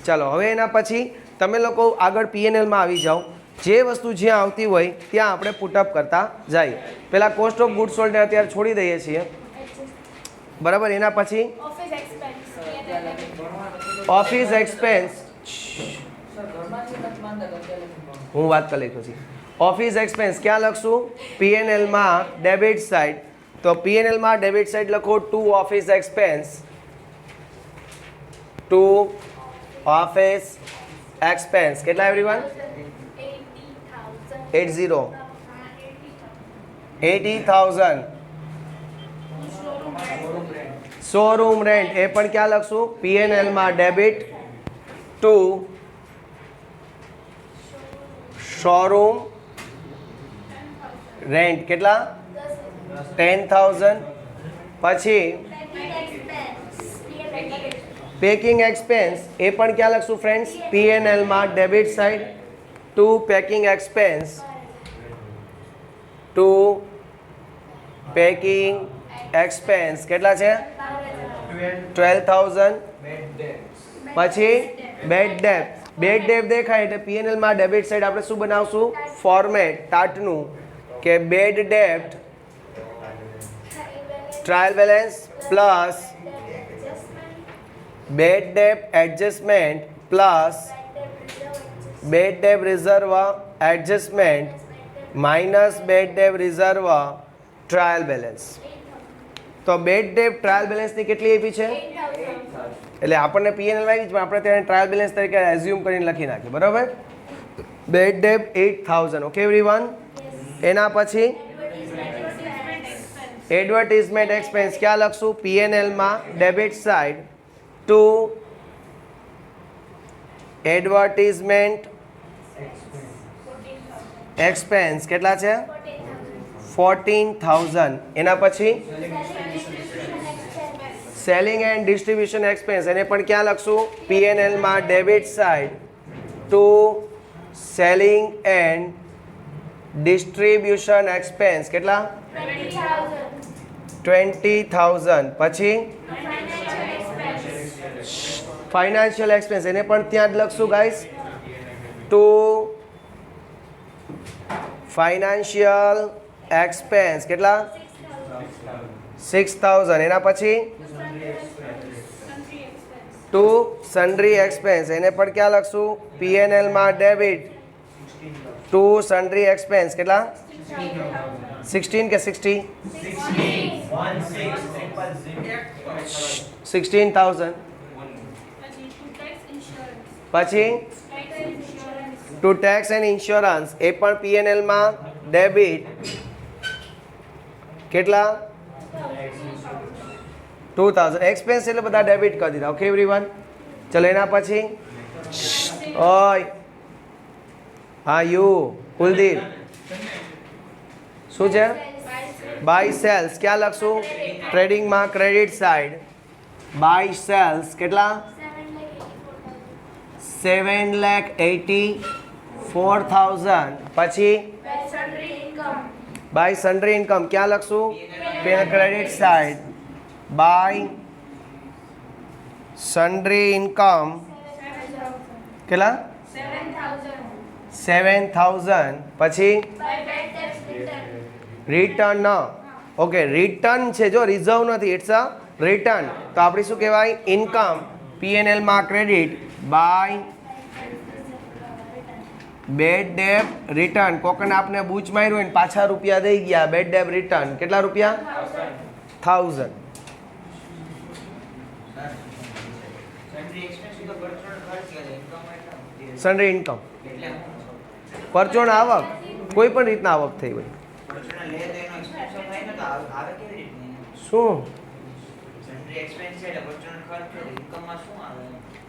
ચાલો હવે એના પછી તમે લોકો આગળ પીએનએલમાં આવી જાઓ. જે વસ્તુ જ્યાં આવતી હોય ત્યાં આપણે પુટઅપ કરતા જઈએ. પહેલાં કોસ્ટ ઓફ ગુડ સોલ્ડને અત્યારે છોડી દઈએ છીએ બરાબર. એના પછી ઓફિસ એક્સપેન્સ, હું વાત કરી લઈશ પછી. ઓફિસ એક્સપેન્સ ક્યાં લખશું? પીએનએલમાં ડેબિટ સાઇડ. તો પીએનએલમાં ડેબિટ સાઇડ લખો 2 ઓફિસ એક્સપેન્સ, 2 ઓફિસ એક્સપેન્સ. કેટલા એવરીવન? 80,000. શોરૂમ રેન્ટ એ પણ ક્યાં લખશું? પીએનએલમાં ડેબિટ 2 શોરૂમ રેન્ટ. કેટલા? 10,000. પછી પેકિંગ એક્સપેન્સ એ પણ ક્યાં લખશું friends? પીએનએલમાં debit side 2 packing expense, 2 packing expense. કેટલા છે? 12,000. પછી બેડ ડેપ, બેડ ડેપ દેખાય એટલે પીએનએલમાં ડેબિટ સાઇડ આપણે શું બનાવશું? ફોર્મેટ ટાટનું કે બેડ ડેપ્ટ trial balance plus bad debt adjustment plus bad debt reserve adjustment minus bad debt reserve trial balance. તો બેડ ડેપ ટ્રાયલ બેલેન્સની કેટલી આપી છે? એટલે આપણને પીએનએલ આવી જ પણ આપણે તેને ટ્રાયલ બેલેન્સ તરીકે એઝ્યુમ કરીને લખી નાખીએ બરાબર. Bad debt 8,000. Okay everyone. એના પછી એડવર્ટિઝમેન્ટ એક્સપેન્સ ક્યાં લખશું? પીએનએલમાં ડેબિટ સાઇડ 2 એડવર્ટિઝમેન્ટ એક્સપેન્સ. કેટલા છે? 14,000. એના પછી સેલિંગ એન્ડ ડિસ્ટ્રીબ્યુશન એક્સપેન્સ એને પણ ક્યાં લખશું? પીએનએલમાં debit side 2 selling and distribution expense. કેટલા? 20,000. પછી ફાઇનાન્શિયલ એક્સપેન્સ એને પણ ત્યાં જ લખશું ગાઈસ 2 ફાઇનાન્શિયલ એક્સપેન્સ. કેટલા? 6,000. એના પછી ટુ સન્ડ્રી એક્સપેન્સ એને પણ ક્યાં લખશું P&L માં ડેબિટ ટુ સન્ડ્રી એક્સપેન્સ કેટલા 16 કે 60 16,000 પછી ટુ ટેક્સ એન્ડ ઇન્સ્યોરન્સ એ પણ P&L માં ડેબિટ કેટલા 2000 એક્સપેન્સ એટલે બધા ડેબિટ કરી દીધા ઓકે એવરીવન ચલો એના પછી ઓય હા યુ કુલદીપ શું છે બાય સેલ્સ ક્યાં લખશું ટ્રેડિંગમાં ક્રેડિટ સાઈડ બાય સેલ્સ કેટલા 7,84,000 પછી બાય સન્ડ્રી ઇન્કમ ક્યાં લખશું ક્રેડિટ સાઈડ બાય સન્ડ્રી ઇન્કમ કેટલા 7,000 પછી રિટર્ન ઓકે રિટર્ન છે જો રિઝર્વ નથી ઇટ્સ અ રિટર્ન તો આપણે શું કહેવાય ઇન્કમ P&L માં ક્રેડિટ બાય બેડ ડેબ રિટર્ન કોકને આપને બૂચ માર્યું હોય ને પાછા રૂપિયા દઈ ગયા બેડ ડેબ રિટર્ન કેટલા રૂપિયા 1000 સન્ડ્રી ઇન્કમ પરચોણ આવક કોઈ પણ રીતના આવક થઈ હોય શું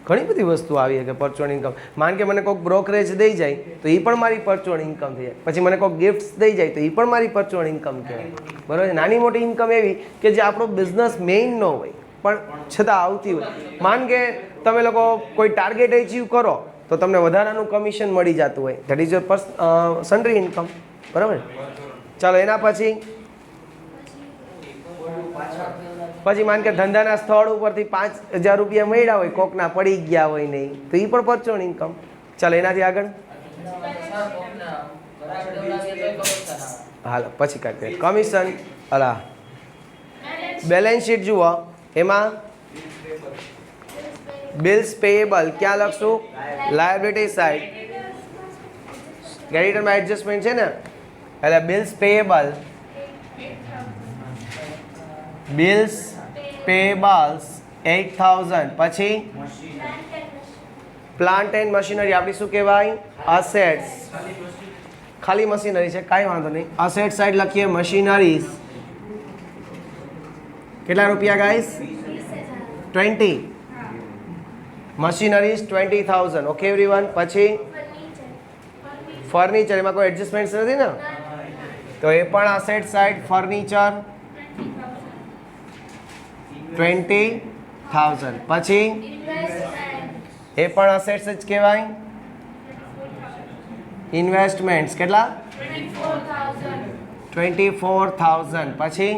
ઘણી બધી વસ્તુ આવી છે કે પરચોણ ઇન્કમ માન કે મને કોઈક બ્રોકરેજ દઈ જાય તો એ પણ મારી પરચોણ ઇન્કમ થઈ જાય પછી મને કોઈક ગિફ્ટ્સ દઈ જાય તો એ પણ મારી પરચોણ ઇન્કમ કહેવાય બરાબર છે નાની મોટી ઇન્કમ એવી કે જે આપણો બિઝનેસ મેઇન ન હોય પણ છતાં આવતી હોય માન કે તમે લોકો કોઈ ટાર્ગેટ અચીવ કરો તો તમને વધારાનું કમિશન મળી જતું હોય ધેટ ઇઝ યોર સન્ડ્રી ઇન્કમ બરાબર ચાલો એના પછી માન કે ધંધાના સ્થળ ઉપરથી 5,000 રૂપિયા મળ્યા હોય કોકના પડી ગયા હોય નહીં તો એ પણ પરચોણ ઇન્કમ ચાલો એનાથી આગળ હાલો પછી કાંઈ કમિશન અલા બેલેન્સ શીટ જુઓ એમાં બિલ્સ પેયેબલ ક્યાં લખશું લાયબિલિટી સાઈડ ક્રેડિટરમાં એડજસ્ટમેન્ટ છે ને એટલે બિલ્સ પેયેબલ બિલ્સ પેયેબલ્સ 8,000 પછી પ્લાન્ટ એન્ડ મશીનરી આપણી શું કહેવાય અસેટ્સ ખાલી મશીનરી છે કાંઈ વાંધો નહીં અસેટ સાઈડ લખીએ મશીનરીઝ કેટલા રૂપિયા ગાઈસ 20 મશીનરીઝ 20,000 ઓકે એવરીવન પછી ફર્નિચર એમાં કોઈ એડજસ્ટમેન્ટ નથી ને તો એ પણ અસેટ સાઈડ ફર્નિચર 20,000 પછી એ પણ અસેટ્સ જ કહેવાય ઇન્વેસ્ટમેન્ટ્સ કેટલા 24,000 પછી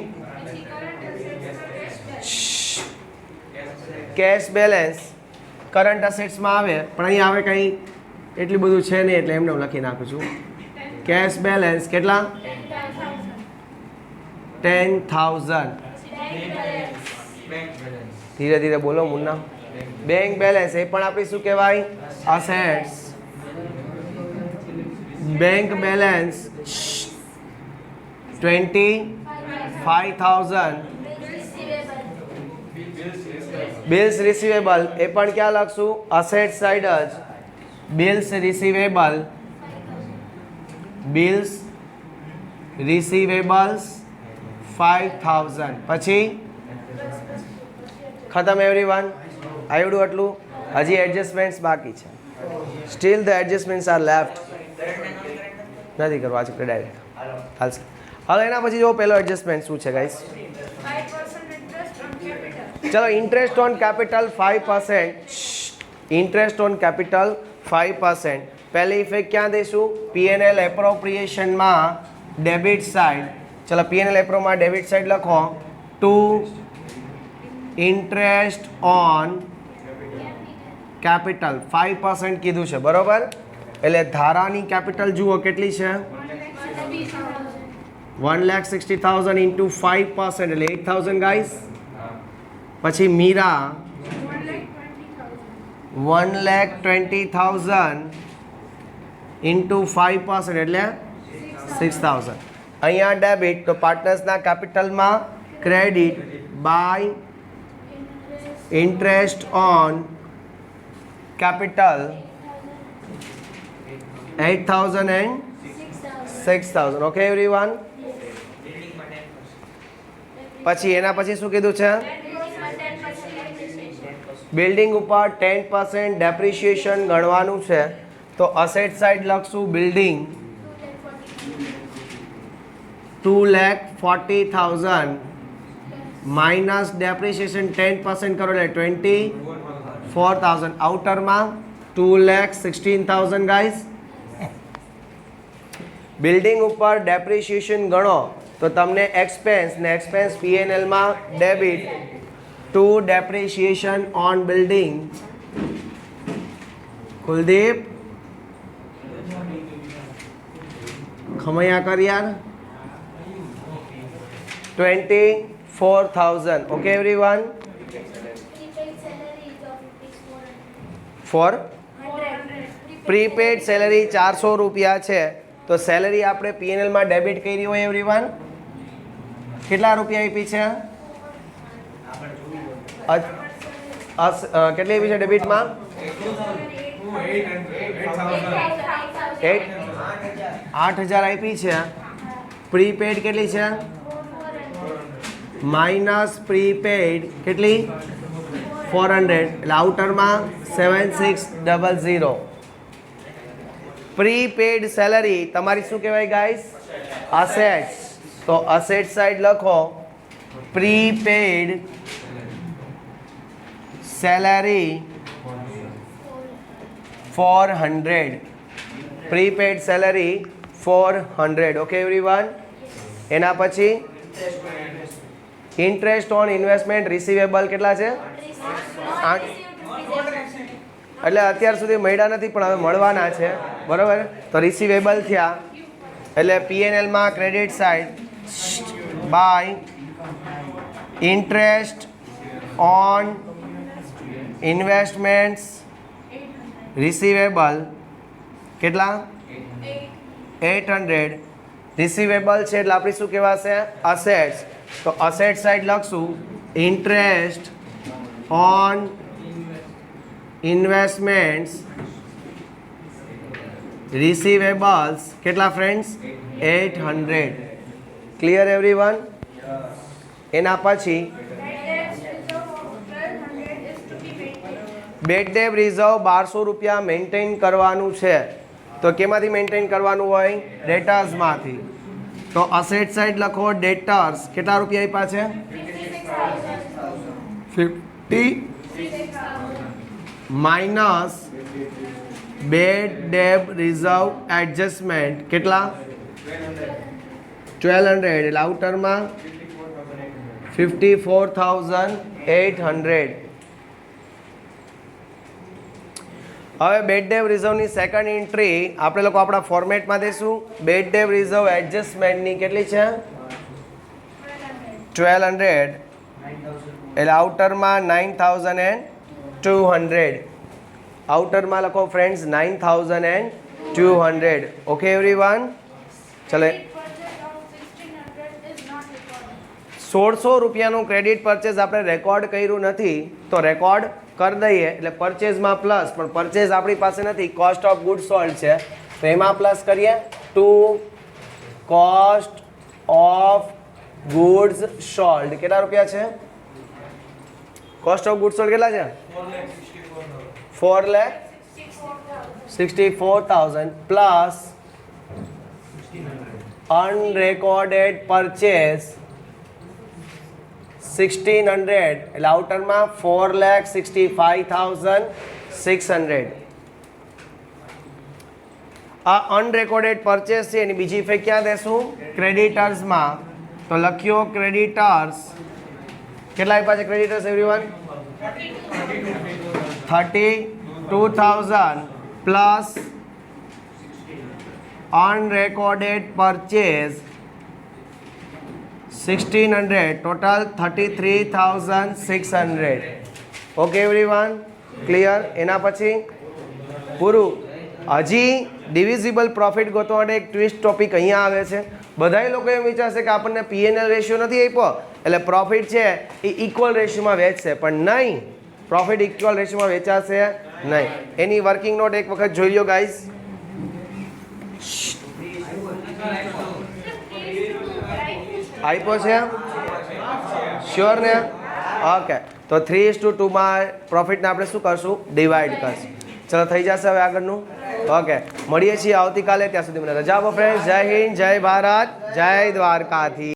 કેશ બેલેન્સ કરંટ અસેટ્સમાં આવે પણ અહીં આવે કંઈ એટલું બધું છે નહીં એટલે એમને હું લખી નાખું છું કેશ બેલેન્સ કેટલા 10,000 ધીરે ધીરે બોલો મુન્ના બેંક બેલેન્સ એ પણ આપણી શું કહેવાય assets bank balance 25,000 bills receivable એ પણ ક્યાં લખશું અસેટ સાઈડ જ બિલ્સ રિસીવેબલ બિલ્સ રિસીવેબલ્સ 5,000 પછી ખતમ એવરીવન આવડું આટલું હજી એડજસ્ટમેન્ટ્સ બાકી છે steel the adjustments R left નથી કરવા છે ડાયરેક્ટ હાલશે હવે એના પછી જો પહેલો એડજસ્ટમેન્ટ શું છે ગાઈસ 5% interest on capital. ચલો interest on capital 5% interest on capital 5% પહેલી ઇફેક્ટ ક્યાં દઈશું P&L એપ્રોપ્રિએશનમાં ડેબિટ સાઈડ ચલો P&L એપ્રોમાં ડેબિટ સાઈડ લખો ટુ ઇન્ટરેસ્ટ ઓન કેપિટલ 5% કીધું છે બરોબર એટલે ધારાની કેપિટલ જુઓ કેટલી છે 1,60,000 ઇન્ટુ 5% એટલે 8,000 ગાઈસ પછી મીરા 1,20,000 ઇન્ટુ 5% એટલે 6,000. અહીંયા ડેબિટ તો પાર્ટનર્સના કેપિટલમાં credit by interest on capital 8,000 and 6,000. Okay everyone. પછી એના પછી શું કીધું છે? બિલ્ડિંગ ઉપર 10% ડેપ્રિશિએશન ગણવાનું છે. તો અસેટ સાઇડ લખશું બિલ્ડિંગ 2,40,000 માઇનસ ડેપ્રિશિએશન 10% કરો એટલે 24,000. આઉટરમાં 2,16,000 ગાઈસ. બિલ્ડિંગ ઉપર ડેપ્રિશિએશન ગણો તો તમને એક્સપેન્સ ને expense PNL debit to depreciation on building. Kuldeep ખમૈયા કર યાર. 24,000. Okay everyone. For prepaid salary 400 રૂપિયા છે તો સેલરી આપણે પીએનએલમાં ડેબિટ કરી હોય એવરીવન. કેટલા રૂપિયા આપી છે? કેટલી આપી છે ડેબિટમાં? 8,000 આપી છે. પ્રીપેડ કેટલી છે? માઇનસ પ્રીપેડ કેટલી? 400 એટલે આઉટરમાં 7,600. પ્રીપેડ સેલરી તમારી શું કહેવાય ગાઈસ? અસેટ્સ. તો અસેટ સાઇડ લખો prepaid salary 400. Prepaid salary 400. Okay everyone. એના પછી ઇન્ટરેસ્ટ ઓન ઇન્વેસ્ટમેન્ટ રિસીવેબલ કેટલા છે? 8. એટલે અત્યાર સુધી મળ્યા નથી પણ હવે મળવાના છે બરાબર. તો રિસીવેબલ થયા એટલે PNL credit side by interest on investments receivable કેટલા? 800. રિસીવેબલ છે એટલે આપણી શું કહેવાશે? અસેટ્સ. તો અસેટ સાઇડ લખશું ઇન્ટરેસ્ટ ઓન ઇન્વેસ્ટમેન્ટ્સ રિસીવેબલ્સ કેટલા ફ્રેન્ડ્સ? 800. Clear everyone. એના પછી બેડ ડેબ રિઝર્વ 1200 રૂપિયા મેન્ટેન કરવાનું છે. તો કેમાંથી મેન્ટેન કરવાનું હોય? ડેટર્સમાંથી. તો અસેટ સાઇડ લખો ડેટર્સ કેટલા રૂપિયા આપ્યા છે? 50 minus bad debt reserve adjustment કેટલા? 1,200 એટલે આઉટરમાં 54,800. હવે બેડ ડેબ રિઝર્વની સેકન્ડ એન્ટ્રી આપણે લોકો આપણા ફોર્મેટમાં દઈશું. બેડ ડેબ રિઝર્વ એડજસ્ટમેન્ટની કેટલી છે? 1,200 એટલે આઉટરમાં 9,200. આઉટરમાં લખો ફ્રેન્ડ્સ 9,200. Okay everyone. ચલો 1,600 રૂપિયાનું ક્રેડિટ પરચેઝ આપણે રેકોર્ડ કર્યું નથી તો રેકોર્ડ કરી દઈએ એટલે પરચેઝમાં પ્લસ. પણ પરચેઝ આપણી પાસે નથી, કોસ્ટ ઓફ ગુડ સોલ્ડ છે તો એમાં પ્લસ કરીએ to cost of goods sold. કેટલા રૂપિયા છે? કોસ્ટ ઓફ ગુડ સોલ્ડ કેટલા છે? 4,64,000 પ્લસ અનરેકોર્ડેડ પરચેઝ 1,600 એટલે આઉટરમાં 4,65,600. આ અનરેકોર્ડેડ પરચેસ છે એની બીજી ઇફેક્ટ ક્યાં દેશું? ક્રેડિટર્સમાં. તો લખ્યો ક્રેડિટર્સ કેટલા આપ્યા છે creditors everyone? 32,000 plus unrecorded purchase 1,600 total 33,600. Okay everyone. Clear? એના પછી પૂરું. હજી ડિવિઝિબલ પ્રોફિટ ગોતવા માટે એક ટ્વિસ્ટ ટોપિક અહીંયા આવે છે. બધાય લોકો એમ વિચારશે કે આપણને પીએનએલ રેશિયો નથી આપ્યો એટલે પ્રોફિટ છે એ ઇક્વલ રેશિયોમાં વેચશે, પણ નહીં, પ્રોફિટ ઇક્વલ રેશિયોમાં વેચાશે નહીં. એની વર્કિંગ નોટ એક વખત જોઈ લો ગાઈઝ. આપ્યો છે? શ્યોર ને? ઓકે, તો 3:2 પ્રોફિટને આપણે શું કરશું? ડિવાઈડ કરશું. ચલો થઈ જશે હવે આગળનું. ઓકે, મળીએ છીએ આવતીકાલે. ત્યાં સુધી મને રજા આપો ફ્રેન્ડ્સ. જય હિન્દ, જય ભારત, જય દ્વારકાથી.